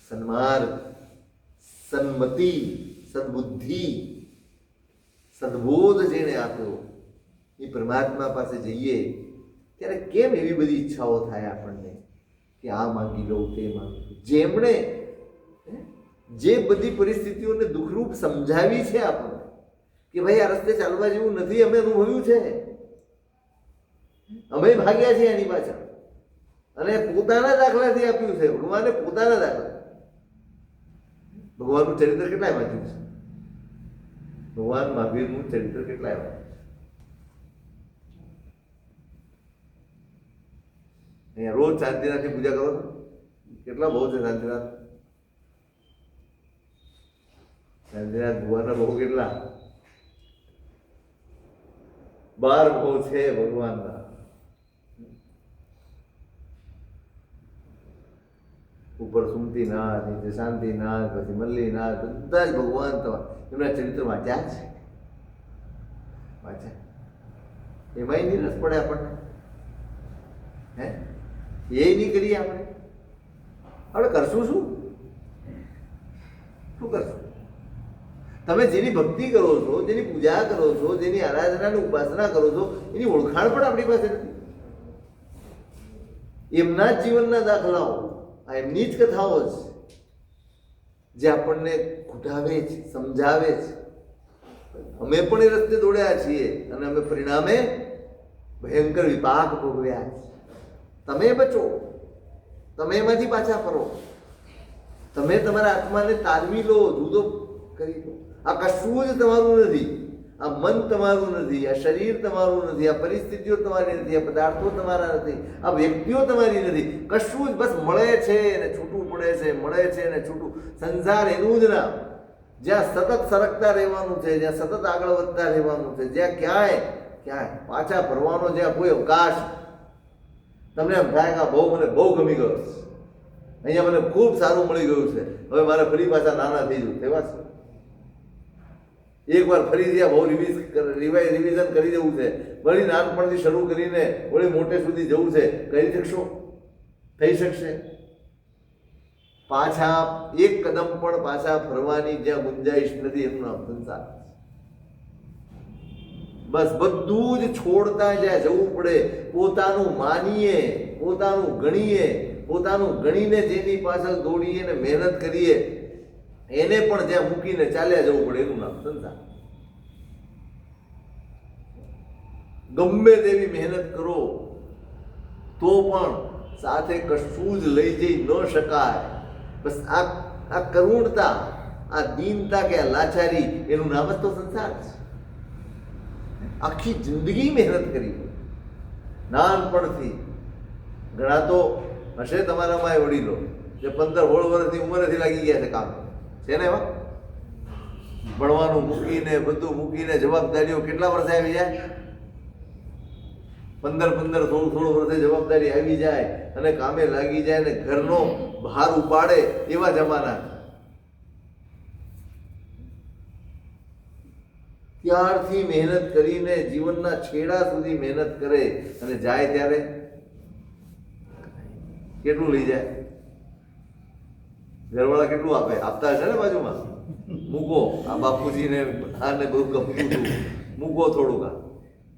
સન્માર્ગ, સન્મતિ, સદબુદ્ધિ, સદબોધ જેણે આપ્યો એ પરમાત્મા પાસે જઈએ ત્યારે કેમ એવી બધી ઈચ્છાઓ થાય આપણને કે આ માંગી લો, તે માંગી લો. જેમણે જે બધી પરિસ્થિતિઓને દુઃખરૂપ સમજાવી છે આપણને કે ભાઈ આ રસ્તે ચાલવા જેવું નથી, અમે અનુભવ્યું છે, અમે ભાગ્યા છીએ એની પાછળ. અને પોતાના દાખલાથી આપ્યું છે ભગવાને, પોતાના દાખલા. ભગવાનનું ચરિત્ર કેટલાય વાંચ્યું છે? ભગવાન મહાવીરનું ચરિત્ર કેટલાય વાંચ્યું? અહીંયા રોજ શાંતિનાથની પૂજા કરો છો? કેટલા ભાવ છે શાંતિનાથ? શાંતિનાથ ભગવાનના ભાવ કેટલા? 12 ભાવ છે ભગવાનના. ઉપર સુમતીનાથ, નીચે શાંતિનાથ, પછી મલ્લીનાથ, બધા જ ભગવાન એમના ચરિત્ર વાંચ્યા છે. વાંચ્યા. એમાંય નિરસ પડે આપણને. હે એ નહીં કરીએ આપણે. આપણે કરશું શું? શું કરશું? તમે જેની ભક્તિ કરો છો, જેની પૂજા કરો છો, જેની આરાધનાની ઉપાસના કરો છો, એની ઓળખાણ પણ આપણી પાસે નથી. એમના જ જીવનના દાખલાઓ, આ એમની જ કથાઓ છે જે આપણને ઘૂંટાવે છે, સમજાવે છે. અમે પણ એ રસ્તે દોડ્યા છીએ અને અમે પરિણામે ભયંકર વિપાક ભોગવ્યા છે. તમે બચો, તમે એમાંથી પાછા ફરો, તમે તમારા આત્માને તારવી લો, જુદો કરી લો. આ કશું જ તમારું નથી. આ મન તમારું નથી, આ શરીર તમારું નથી, આ પરિસ્થિતિઓ તમારી નથી, આ પદાર્થો તમારા નથી, આ વ્યક્તિઓ તમારી નથી. કશું જ બસ મળે છે ને છૂટું પડે છે, મળે છે ને છૂટું. સંસાર એનું જ નામ, જ્યાં સતત સરકતા રહેવાનું છે, જ્યાં સતત આગળ વધતા રહેવાનું છે, જ્યાં ક્યાંય પાછા ફરવાનો જ્યાં કોઈ અવકાશ. તમને એમ થાય કે મને બહુ ગમી ગયો, અહીંયા મને ખૂબ સારું મળી ગયું છે, હવે મારે ફરી પાછા નાના થઈ જવું. તેવા છે એકવાર ફરી ત્યાં બહુ રિવિઝન કરી દેવું છે, વળી નાનપણથી શરૂ કરીને વળી મોટે સુધી જવું છે. કરી શકશો? થઈ શકશે? પાછા એક કદમ પણ પાછા ફરવાની જ્યાં ગુંજાઈશ નથી, એનું નામ સંસાર. બસ બધું જ છોડતા જ્યાં જવું પડે, પોતાનું માનીએ, પોતાનું ગણીએ, પોતાનું ગણીને જેની પાછળ દોડીએ ને મહેનત કરીએ, એને પણ જ્યાં મૂકીને ચાલ્યા જવું પડે, એનું નામ સંસાર. ગમે તેવી મહેનત કરો તો પણ સાથે કશું જ લઈ જઈ ન શકાય. બસ આ કરુણતા, આ દીનતા કે આ લાચારી, એનું નામ જ તો સંસાર છે. આખી જિંદગી મહેનત કરી, નાનપણથી. ઘણા તો હશે તમારામાં વડીલો જે 15-16 વર્ષની ઉંમરેથી લાગી ગયા છે કામ છે ને, એમાં ભણવાનું મૂકીને બધું મૂકીને જવાબદારીઓ કેટલા વર્ષે આવી જાય? 15-15, 16-16 વર્ષે જવાબદારી આવી જાય અને કામે લાગી જાય ને ઘરનો ભાર ઉપાડે, એવા જમાના. ત્યારથી મહેનત કરીને જીવનના છેડા સુધી મહેનત કરે અને જાય ત્યારે કેટલું લઈ જાય? ઘરવાળા કેટલું આપે? આપતા હશે ને બાજુમાં, મૂકો આ બાપુજીને આને બધું ગમતું હતું, મૂકો થોડુંક.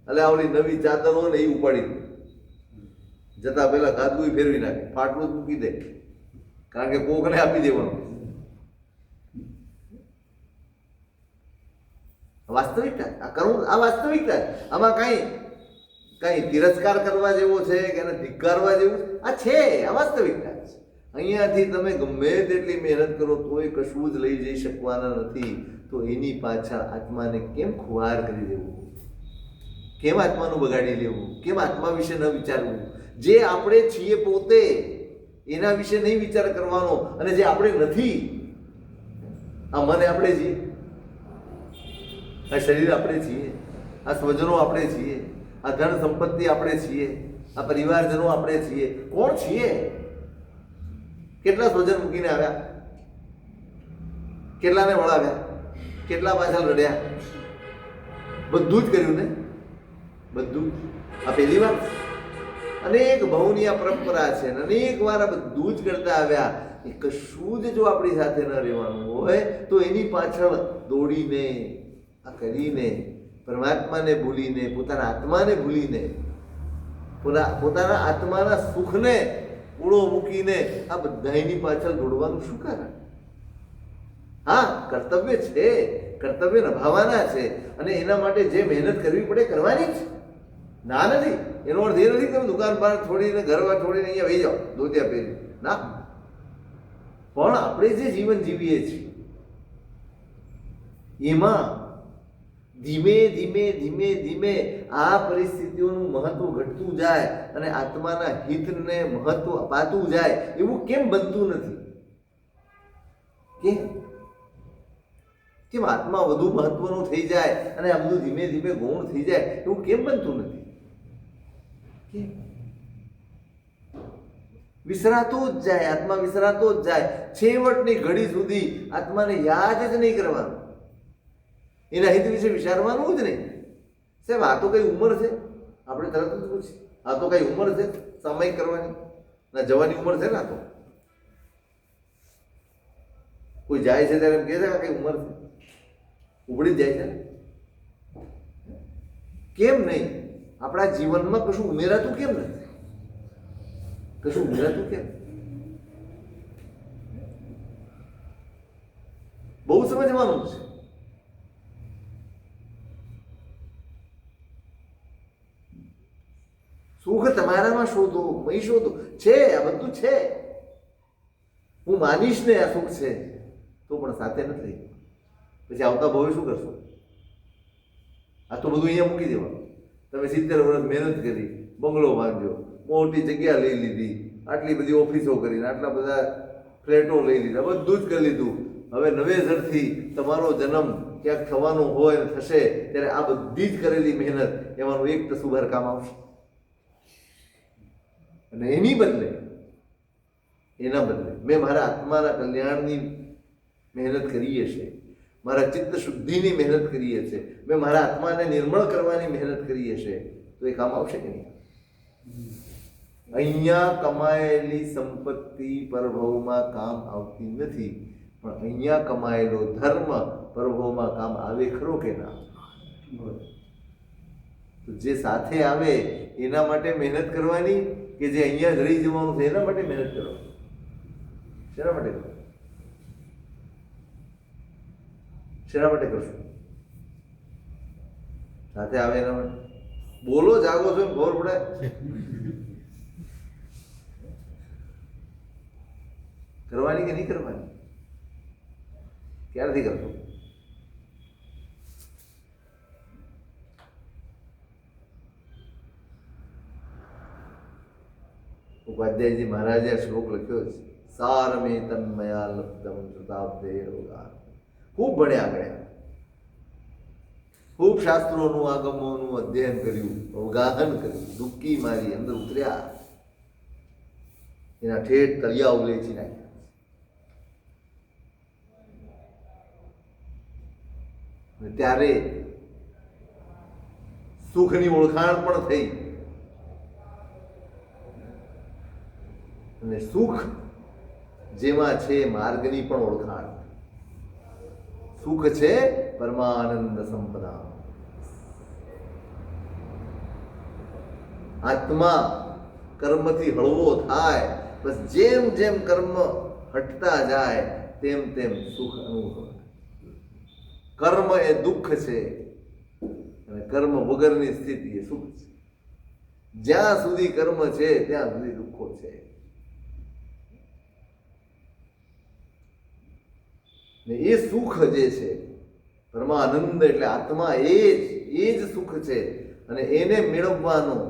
એટલે આવડી નવી ચાદરો ને એ ઉપાડી જતા પહેલા ગાદલું ફેરવી નાખે, ફાટલું જ મૂકી દે, કારણ કે કોકને આપી દેવાનું. વાસ્તવિકતા, આ વાસ્તવિકતા. આમાં કઈ તિરસ્કાર કરવા જેવો છે કે એને ધિક્કારવા જેવું? આ છે, આ વાસ્તવિકતા છે. અહીંયાથી તમે ગમે તેટલી મહેનત કરો તોય કશું જ લઈ જઈ શકવાના નથી. તો એની પાછળ આત્માને કેમ ખુવાર કરી દેવું? કેમ આત્માનું બગાડી લેવું? કેમ આત્મા વિશે ન વિચારવું? જે આપણે છીએ પોતે એના વિશે નહીં વિચાર કરવાનો. અને જે આપણે નથી, આ મને આપણે છીએ, આ શરીર આપણે છીએ, આ સ્વજનો આપણે છીએ, આ ધન સંપત્તિ આપણે છીએ, આ પરિવારજનો આપણે છીએ. કોણ છીએ? કેટલા સ્વજન મૂકીને આવ્યા, કેટલાને વળાવ્યા, કેટલા પાછળ રડ્યા, બધું જ કર્યું ને, બધું જ. આ પહેલી વાર? અનેક ભાવની આ પરંપરા છે, અનેક વાર આ બધું જ કરતા આવ્યા. એ કશું જ જો આપણી સાથે ન રહેવાનું હોય તો એની પાછળ દોડીને, આ કરીને, પરમાત્માને ભૂલીને, પોતાના આત્માને ભૂલીને, પોતાના આત્માના સુખને પૂળો મૂકીને આ બધાની પાછળ દોડવાનું શું કારણ? હા, કર્તવ્ય છે, કર્તવ્ય નિભાવવાના છે અને એના માટે જે મહેનત કરવી પડે કરવાની જ. ના નથી, એનો અર્થ એ નથી કે તમે દુકાન બહાર છોડીને ઘરવાર છોડીને અહીંયા વહી જાઓ ધોતિયા પહેરી. ના, પણ આપણે જે જીવન જીવીએ છીએ એમાં ધીમે ધીમે ધીમે ધીમે આ પરિસ્થિતિઓનું મહત્વ ઘટતું જાય અને આત્માના હિતને મહત્વ અપાતું જાય. એવું કેમ બનતું નથી? કેમ આત્મા વધુ મહત્વનું થઈ જાય અને આ બધું ધીમે ધીમે ગૌણ થઈ જાય? એવું કેમ બનતું નથી? વિસરાતો જ જાય, આત્મા વિસરાતો જ જાય. છેવટની ઘડી સુધી આત્માને યાદ જ નહીં કરવાનું, એના હિત વિશે વિચારવાનું જ નહીં. સાહેબ, આ તો કઈ ઉંમર છે? આપણે તરત જ પૂછીએ, આ તો કઈ ઉંમર છે સમય કરવાની? ના, જવાની ઉંમર છે ને. આ તો કોઈ જાય છે ત્યારે એમ કહે છે કે કઈ ઉંમર છે? ઉપડી જ જાય છે. કેમ નહીં? આપણા જીવનમાં કશું ઉમેરાતું કેમ નથી? કશું ઉમેરાતું કેમ? બહુ સમજવાનું છે. સુખ તમારામાં શોધો, મય શોધો. છે, આ બધું છે. હું માનીશ ને આ સુખ છે તો પણ સાથે નથી. પછી આવતા ભવે શું કરશો? આ તો બધું અહીંયા મૂકી દેવાનું. તમે 70 વર્ષ મહેનત કરી, બંગલો બાંધ્યો, મોટી જગ્યા લઈ લીધી, આટલી બધી ઓફિસો કરીને, આટલા બધા ફ્લેટો લઈ લીધા, બધું જ કરી લીધું. હવે નવેસરથી તમારો જન્મ ક્યાંક થવાનો હોય અને થશે ત્યારે આ બધી જ કરેલી મહેનત એમાંનું એક તસુભાર કામ આવશે. અને એના બદલે મેં મારા આત્માના કલ્યાણની મહેનત કરી હશે, મારા ચિત્ત શુદ્ધિની મહેનત કરી હશે, મેં મારા આત્માને નિર્મળ કરવાની મહેનત કરી હશે, તો એ કામ આવશે કે નહીં? અહીંયા કમાયેલી સંપત્તિ પરભવમાં કામ આવતી નથી, પણ અહીંયા કમાયેલો ધર્મ પરભવમાં કામ આવે ખરો કે ના? તો જે સાથે આવે એના માટે મહેનત કરવાની કે જે અહીંયા જ રહી જવાનું છે એના માટે મહેનત કરવાની? શેના માટે કરો? શેના માટે કરશો? સાથે આવે એના માટે? બોલો, જાગો છો એમ ખબર પડે. કરવાની કે નહીં કરવાની? ક્યારથી કરશો? ઉપાધ્યાયજી મહારાજે આ શ્લોક લખ્યો છે, સારમે તન્મયા લબ્ધમ શતાબ્દે રોગા. ખૂબ ભણ્યા આગળ, ખૂબ શાસ્ત્રોનું આગમોનું અધ્યયન કર્યું, અવગાહન કર્યું, ડૂબકી મારી અંદર ઉતર્યા, એના ઠેઠ તળિયા ઉલેચી નાખ્યા. ત્યારે સુખની ઓળખાણ પણ થઈ. અને સુખ જેમાં છે માર્ગની પણ ઓળખાણ. સુખ છે પરમાનંદ સંપદા. આત્મા કર્મથી હળવો થાય, બસ જેમ જેમ કર્મ હટતા જાય તેમ તેમ સુખ અનુભવ. કર્મ એ દુઃખ છે અને કર્મ વગરની સ્થિતિ એ સુખ છે. જ્યાં સુધી કર્મ છે ત્યાં સુધી દુઃખો છે. ને એ સુખ જે છે પરમાનંદ એટલે આત્મા, એ જ સુખ છે. અને એને મેળવવાનું,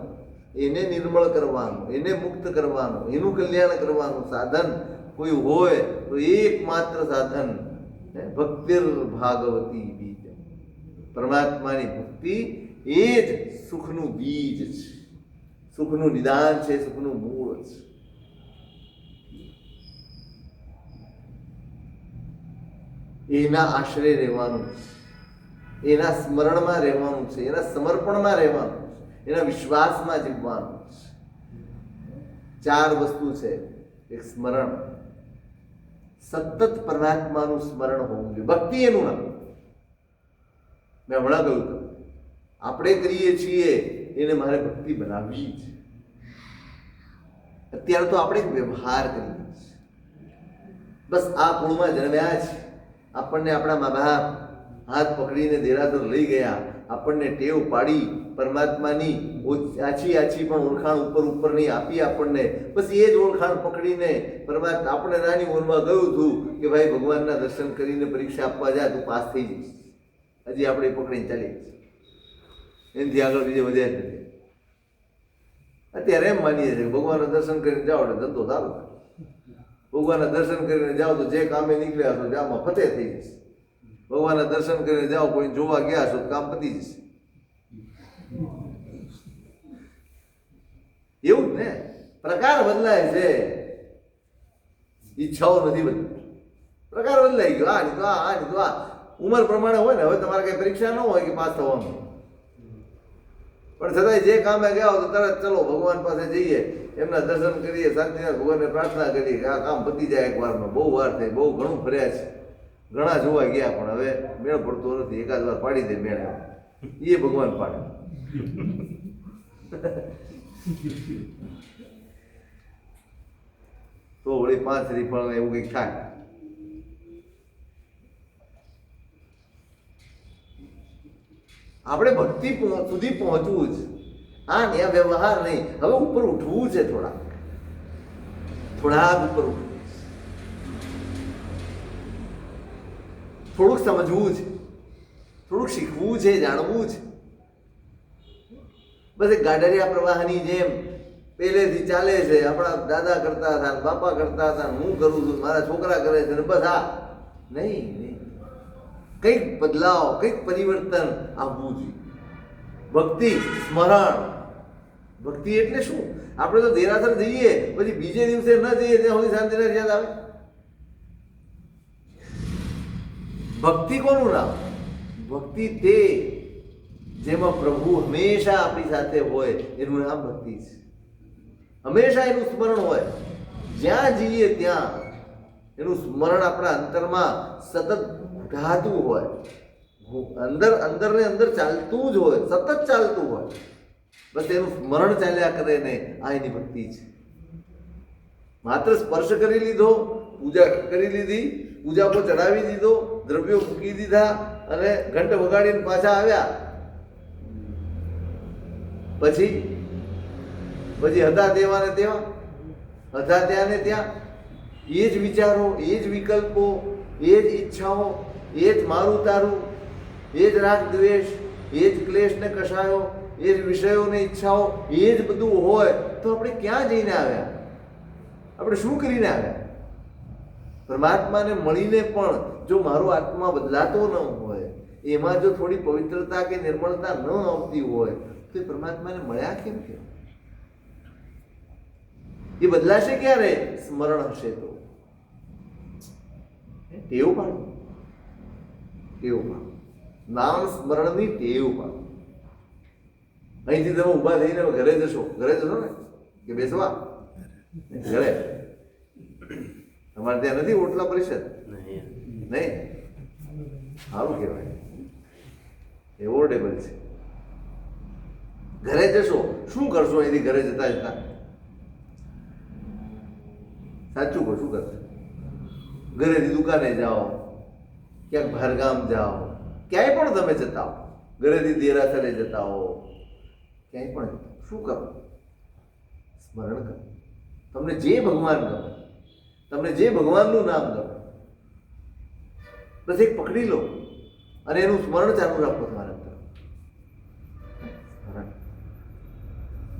એને નિર્મળ કરવાનું, એને મુક્ત કરવાનું, એનું કલ્યાણ કરવાનું સાધન કોઈ હોય તો એકમાત્ર સાધન ભક્તિર ભાગવતી બીજ. પરમાત્માની ભક્તિ એ જ સુખનું બીજ છે, સુખનું નિદાન છે, સુખનું મૂળ છે. એના આશરે રહેવાનું છે, એના સ્મરણમાં રહેવાનું છે, એના સમર્પણમાં રહેવાનું છે, એના વિશ્વાસમાં જીવવાનું છે. 4 વસ્તુ છે. એક સ્મરણ, સતત પરમાત્માનું સ્મરણ હોવું જોઈએ. ભક્તિ એનું નામ. મેં હમણાં કહ્યું હતું, આપણે કરીએ છીએ એને મારે ભક્તિ બનાવવી છે. અત્યારે તો આપણે વ્યવહાર કરીએ છીએ. બસ આ કુળમાં જન્મ્યા છે, આપણને આપણા મા બાપ હાથ પકડીને દેરાસર લઈ ગયા, આપણને ટેવ પાડી પરમાત્માની આછી પણ ઓળખાણ ઉપરની આપી આપણને. પછી એ જ ઓળખાણ પકડીને પરમાત્મા આપણે નાની ઉંમરમાં કહ્યું હતું કે ભાઈ ભગવાનના દર્શન કરીને પરીક્ષા આપવા જા, તું પાસ થઈ જઈશ. હજી આપણે પકડીને ચાલીએ છીએ, એનાથી આગળ બીજે વધ્યા જ નથી. અત્યારે એમ માનીએ છીએ ભગવાનના દર્શન કરીને જાઓ એટલે ધંધો સારો થાય. ભગવાનના દર્શન કરીને જાઓ તો જે કામે નીકળ્યા છો આમાં ફતેહ થઈ જશે. ભગવાનના દર્શન કરીને જાઓ, કોઈ જોવા ગયા છો કામ પતી જશે. એવું જ ને, પ્રકાર બદલાય છે, ઈચ્છાઓ નથી બદલાય. પ્રકાર બદલાઈ ગયો. આ નહીં તો આ નહીં તો આ. ઉંમર પ્રમાણે હોય ને. હવે તમારે કઈ પરીક્ષા ન હોય કે પાસ થવાનું, પણ છતાંય જે કામે ગયા હો તો તરત ચલો ભગવાન પાસે જઈએ, એમના દર્શન કરીએ, શાંતિનાથ ભગવાનને પ્રાર્થના કરીએ કે આ કામ પતી જાય એક વારમાં. બહુ વાર થઈ, બહુ ઘણું ફર્યા છે, ઘણા જોવા ગયા, પણ હવે મેળ પડતો નથી. એકાદ વાર પાડી દે મેળ, એ ભગવાન પાડે. તો વળી 5 શ્રીફળ એવું કંઈક થાય. આપણે ભક્તિ સુધી પહોંચવું જ. આ ને વ્યવહાર નહીં. હવે ઉપર ઉઠવું છે, થોડાક ઉપર ઉઠવું, થોડુંક સમજવું છે, થોડુંક શીખવું છે, જાણવું છે. બસ એક ગાડરિયા પ્રવાહની જેમ પહેલેથી ચાલે છે. આપણા દાદા કરતા હતા ને બાપા કરતા હતા ને હું કરું છું, મારા છોકરા કરે છે ને બસ આ નહીં નહીં. કંઈક બદલાવ, કંઈક પરિવર્તન આવવું જોઈએ. ભક્તિ, સ્મરણ. ભક્તિ એટલે શું? આપણે તો દેરાસર જઈએ પછી બીજે દિવસે ન જઈએ ત્યાં સુધી શાંતિનાથ યાદ આવે. ભક્તિ કોનું નામ? ભક્તિ તે જેમાં પ્રભુ હંમેશા આપણી સાથે હોય એનું નામ ભક્તિ છે. હંમેશા એનું સ્મરણ હોય, જ્યાં જઈએ ત્યાં એનું સ્મરણ આપણા અંતરમાં સતત ઢાતું હોય, અંદર ને અંદર ચાલતું જ હોય, સતત ચાલતું હોય. બસ એનું સ્મરણ ચાલ્યા કરે ને આ એની ભક્તિ છે. માત્ર સ્પર્શ કરી લીધો, પૂજા કરી લીધી, પૂજા પર ચડાવી દીધો, દ્રવ્યો મૂકી દીધા અને ઘંટ વગાડીને પાછા આવ્યા, પછી હતા તેવા ને તેવા, હતા ત્યાં ને ત્યાં. એ જ વિચારો, એ જ વિકલ્પો, એ જ ઈચ્છાઓ, એ જ મારું તારું, એ જ રાગ દ્વેષ, એ જ ક્લેશ ને કષાયો, એ જ વિષયો ને ઈચ્છાઓ, એ જ બધું હોય તો આપણે ક્યાં જઈને આવ્યા? આપણે શું કરીને આવ્યા? પરમાત્માને મળીને પણ જો મારો આત્મા બદલાતો ન હોય, એમાં જો થોડી પવિત્રતા કે નિર્મળતા ન આવતી હોય તો એ પરમાત્માને મળ્યા કેમ કે? એ બદલાશે ક્યારે? સ્મરણ હશે તો. ટેવ પાડો, ટેવ પાડો, નામ સ્મરણની ટેવ પાડો. અહીંથી તમે ઊભા થઈને ઘરે જશો ને કે બેસવા ઘરે? તમારે ત્યાં નથી ઓટલા પરિષદ? નહીં? સારું કહેવાય, એવોર્ડેબલ છે. ઘરે જશો, શું કરશો અહીંથી ઘરે જતા જતા? સાચું કહો, શું કરશો? ઘરેથી દુકાને જાઓ, ક્યાંક બહારગામ જાઓ, ક્યાંય પણ તમે જતા હો, ઘરેથી દેરાસરે જતા હો, ક્યાંય પણ શું કરો? સ્મરણ કરો. તમને જે ભગવાન ગમે, તમને જે ભગવાનનું નામ ગમે, બસ એક પકડી લો અને એનું સ્મરણ ચાલુ રાખો તમારા અંદર.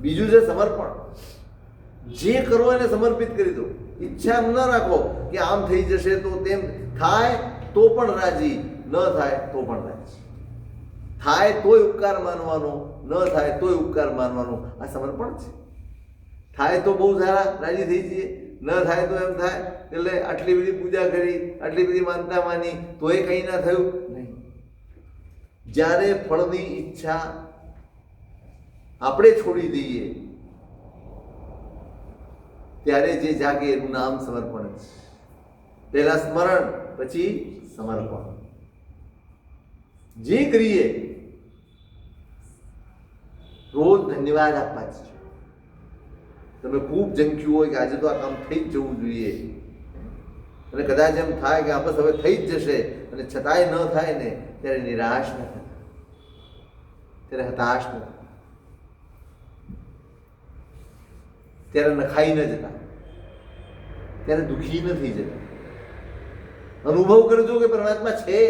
બીજું છે સમર્પણ. જે કરો એને સમર્પિત કરી દો. ઈચ્છા ન રાખો કે આમ થઈ જશે તો તેમ થાય તો પણ રાજી, ન થાય તો પણ રાજી. થાય તોય ઉપકાર માનવાનો, ન થાય તોય ઉપકાર માનવાનો. આ સમર્પણ છે. થાય તો બહુ સારા, રાજી થઈ જઈએ, ન થાય તો એમ થાય એટલે આટલી બધી પૂજા કરી, આટલી બધી માનતા માની તોય કંઈ ના થયું. નહીં. જ્યારે ફળની ઈચ્છા આપણે છોડી દઈએ ત્યારે જે જાગે એનું નામ સમર્પણ છે. પહેલા સ્મરણ, પછી સમર્પણ. જે કરીએ રોજ ધન્યવાદ આપવા જ. તમે ખૂબ જંક્યું હોય કે આજે તો આ કામ થઈ જ જવું જોઈએ અને કદાચ એમ થાય કે આ બસ હવે થઈ જ જશે અને છતાંય ન થાય ને, ત્યારે નિરાશ ન થતા, ત્યારે હતાશ ન થતા, ત્યારે નખાઈ ન જતા, ત્યારે દુઃખી ન થઈ જતા. અનુભવ કરજો કે પરમાત્મા છે.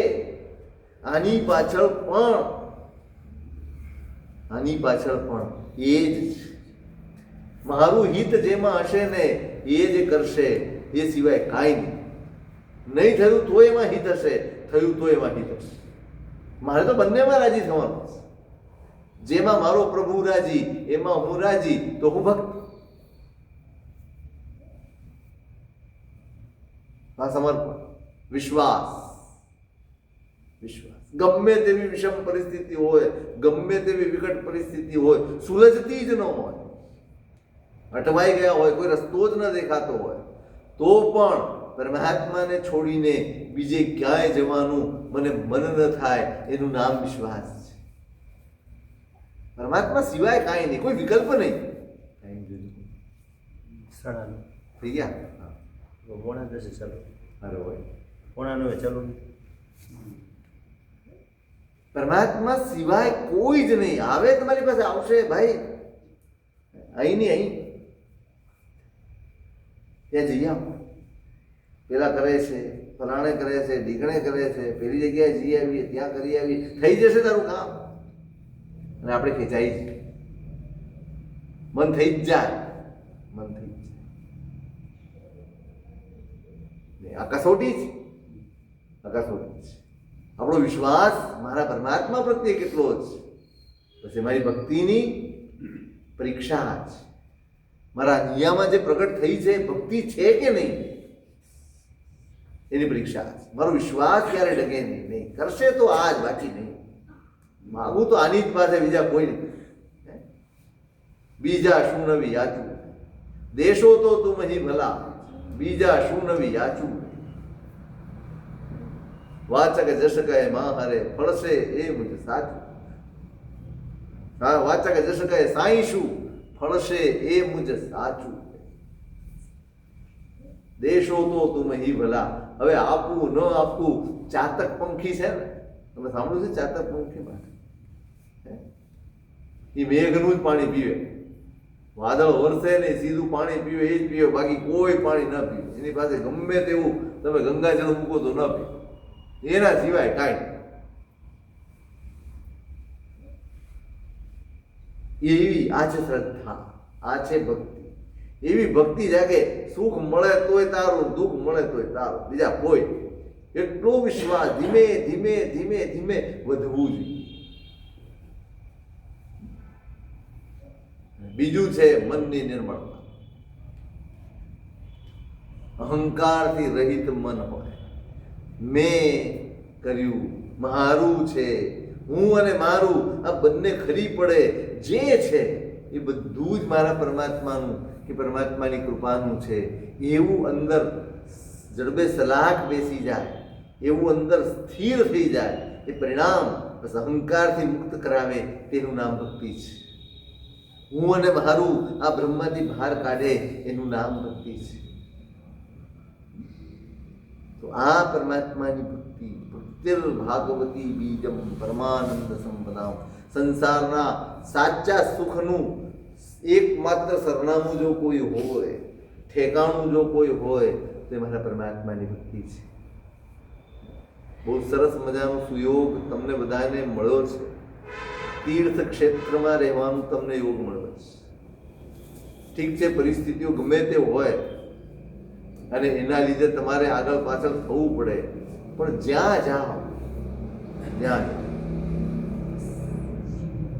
આની પાછળ પણ એ જ છે. મારું હિત જેમાં હશે ને એ જ કરશે, એ સિવાય કાંઈ નહીં. થયું તો એમાં હિત હશે, થયું તો એમાં હિત હશે. મારે તો બંનેમાં રાજી થવાનું છે. જેમાં મારો પ્રભુ રાજી, એમાં હું રાજી, તો હું ભક્ત. આ સમર્પણ, વિશ્વાસ. ગમે તેવી વિષમ પરિસ્થિતિ હોય, ગમે તેવી વિકટ પરિસ્થિતિ હોય, સુલઝતી જ ન હોય, અટવાઈ ગયા હોય, કોઈ રસ્તો જ ન દેખાતો હોય, તો પણ પરમાત્માને છોડીને બીજે ક્યાંય જવાનું મને મન ન થાય. એનું નામ વિશ્વાસ છે. પરમાત્મા સિવાય કાંઈ નહીં, કોઈ વિકલ્પ નહીં. થઈ ગયા? પોણા 10 ચાલો. અરે હોય પોણા 9 ચાલો. પરમાત્મા સિવાય કોઈ જ નહીં. આવે તમારી પાસે આવશે ભાઈ, અહીં નહીં અહીં, ત્યાં જઈ આવો. પેલા કરે છે, ફલાણે કરે છે, ઢીકણે કરે છે, પેલી જગ્યાએ જઈ આવીએ, ત્યાં કરી આવીએ, થઈ જશે તારું કામ. અને આપણે ખેંચાઈ છીએ. મન થઈ જ જાય, મન થઈ જ જાય. આ કસોટી છે, આ કસોટી છે. આપણો વિશ્વાસ મારા પરમાત્મા પ્રત્યે કેટલો છે, પછી મારી ભક્તિની પરીક્ષા છે. મારા દુનિયામાં જે પ્રગટ થઈ છે ભક્તિ છે કે નહીં એની પરીક્ષા છે. મારો વિશ્વાસ ક્યારે ડગે નહીં, નહીં કરશે તો આજ, બાકી નહીં. માગું તો આની જ પાસે, બીજા કોઈ નહીં. બીજા શું નવી યાચું, દેશો તો તું અહીં ભલા, બીજા શું નવી યાચું. વાચક જશ કહે માં હરે, ફળશે એ મુજ સાચું. વાચક જશ કહે સાઈ શું, ફળશે એ મુજ સાચું. દેશો તો તું અહીં ભલા. હવે આપવું ન આપવું, ચાતક પંખી છે ને, તમે સાંભળ્યું છે ચાતક પંખી માટે? એ મેઘનું જ પાણી પીવે, વાદળ વરસે ને સીધું પાણી પીવે, એ જ પીવે, બાકી કોઈ પાણી ન પીવે. એની પાસે ગમે તેવું તમે ગંગાજળ મૂકો તો ન પીવે, એના સિવાય કાંઈ. એવી આ છે શ્રદ્ધા, આ છે ભક્તિ. એવી ભક્તિ જાગે, સુખ મળે તોય તારું, દુઃખ મળે તોય તારું, બીજા કોઈ. એટલો વિશ્વાસ ધીમે ધીમે ધીમે ધીમે વધવું જોઈએ. બીજું છે મનની નિર્મળતા. અહંકારથી રહિત મન હોય. મેં કર્યું, મારું છે, હું અને મારું આ બંને ખરી પડે. જે છે એ બધું જ મારા પરમાત્માનું કે પરમાત્માની કૃપાનું છે એવું અંદર જડબે સલાક બેસી જાય, એવું અંદર સ્થિર થઈ જાય. એ પરિણામ બસ અહંકારથી મુક્ત કરાવે, તેનું નામ ભક્તિ છે. હું અને મારું આ બ્રહ્માથી બહાર કાઢે, એનું નામ ભક્તિ છે. તો આ પરમાત્માની ભક્તિ, ભક્તિર ભાગવતી બીજમ પરમાનંદ સંપદામ. સંસારના સાચા સુખનું એકમાત્ર સરનામું જો કોઈ હોય, ઠેકાણું જો કોઈ હોય, તે મારા પરમાત્માની ભક્તિ છે. બહુ સરસ મજાનો સુયોગ તમને બધાને મળ્યો છે. તીર્થ ક્ષેત્રમાં રહેવાનું તમને યોગ મળ્યો છે. ઠીક છે, પરિસ્થિતિઓ ગમે તે હોય અને એના લીધે તમારે આગળ પાછળ થવું પડે, પણ જ્યાં જાઓ ત્યાં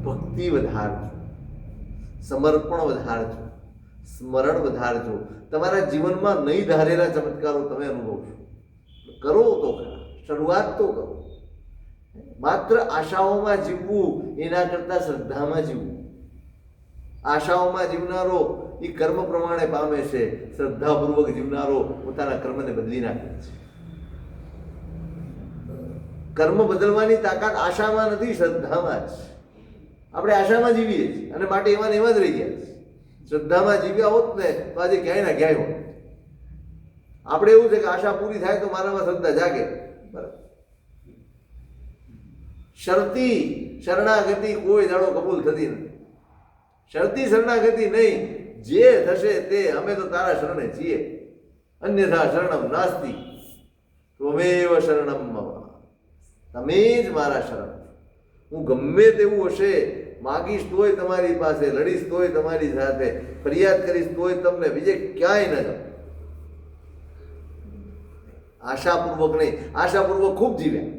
ભક્તિ વધારજો, સમર્પણ વધારજો, સ્મરણ વધારજો. તમારા જીવનમાં નહીં ધારેલા ચમત્કારો તમે અનુભવશો. કરો તો ખરા, શરૂઆત તો કરો. માત્ર આશાઓમાં જીવવું એના કરતાં શ્રદ્ધામાં જીવવું. આશાઓમાં જીવનારો એ કર્મ પ્રમાણે પામે છે, શ્રદ્ધાપૂર્વક જીવનારો પોતાના કર્મને બદલી નાખે છે. કર્મ બદલવાની તાકાત આશામાં નથી, શ્રદ્ધામાં જ. આપણે આશામાં જીવીએ છીએ અને માટે એમાં ને એમાં જ રહી ગયા છે. શ્રદ્ધામાં જીવ્યા હોત ને તો આજે ક્યાંય ના ક્યાંય હોત. આપણે એવું છે કે આશા પૂરી થાય તો મારામાં શ્રદ્ધા જાગે. બરાબર. શરતી શરણાગતિ કોઈ દાડો કબૂલ થતી નથી. શરતી શરણાગતિ નહીં, જે થશે તે અમે તો તારા શરણે છીએ, અન્યથા શરણમ નાસ્તિ, ત્વમેવ શરણમ મમ. તમે જ મારા શરણ. હું ગમે તેવું હશે, માગીશ તોય તમારી પાસે, લડીશ તોય તમારી સાથે, ફરિયાદ કરીશ તોય તમને, બીજે ક્યાંય ન જાઉં. આશાપૂર્વક નહીં, આશાપૂર્વક ખૂબ જીવ્યા,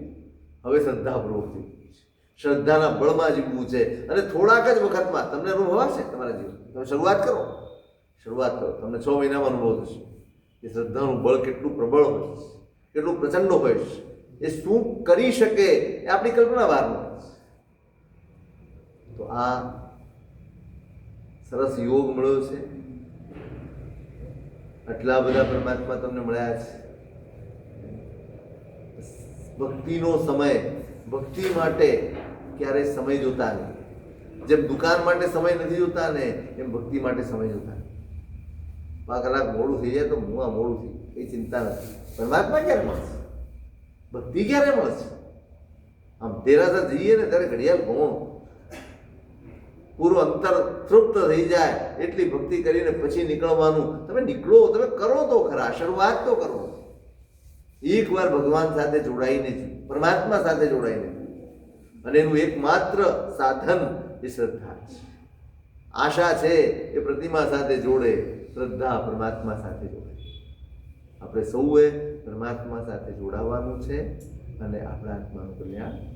હવે શ્રદ્ધાપૂર્વક જીવવું છે. શ્રદ્ધાના બળમાં જીવવું છે. અને થોડાક જ વખતમાં તમને અનુભવાશે તમારા જીવન. તમે શરૂઆત કરો, તમને 6 મહિનામાં અનુભવ થશે કે શ્રદ્ધાનું બળ કેટલું પ્રબળ હોય છે, કેટલું પ્રચંડ હોય છે. એ શું કરી શકે એ આપણી કલ્પના બહારનું હોય છે. તો આ સરસ યોગ મળ્યો છે. આટલા બધા પરમાત્મા તમને મળ્યા છે. ભક્તિનો સમય, ભક્તિ માટે ક્યારેય સમય જોતા નહીં. જેમ દુકાન માટે સમય નથી જોતા ને, એમ ભક્તિ માટે સમય જોતા નહીં. 5 કલાક મોડું થઈ જાય તો મોડું થઈ, એ ચિંતા નથી. પરમાત્મા ક્યારે મળશે? ભક્તિ ક્યારે મળશે? આમ તેરાસર જઈએ ને ત્યારે ઘડિયાળ ગૌણ પૂરું અંતર તૃપ્ત થઈ જાય એટલી ભક્તિ કરીને પછી નીકળવાનું. તમે નીકળો, તમે કરો તો ખરા, શરૂઆત તો કરો. એકવાર ભગવાન સાથે જોડાઈને જ, પરમાત્મા સાથે જોડાઈને, અને એનું એકમાત્ર સાધન એ શ્રદ્ધા છે. આશા છે એ પ્રતિમા સાથે જોડે, શ્રદ્ધા પરમાત્મા સાથે જોડે. આપણે સૌએ પરમાત્મા સાથે જોડાવાનું છે અને આપણા આત્માનું કલ્યાણ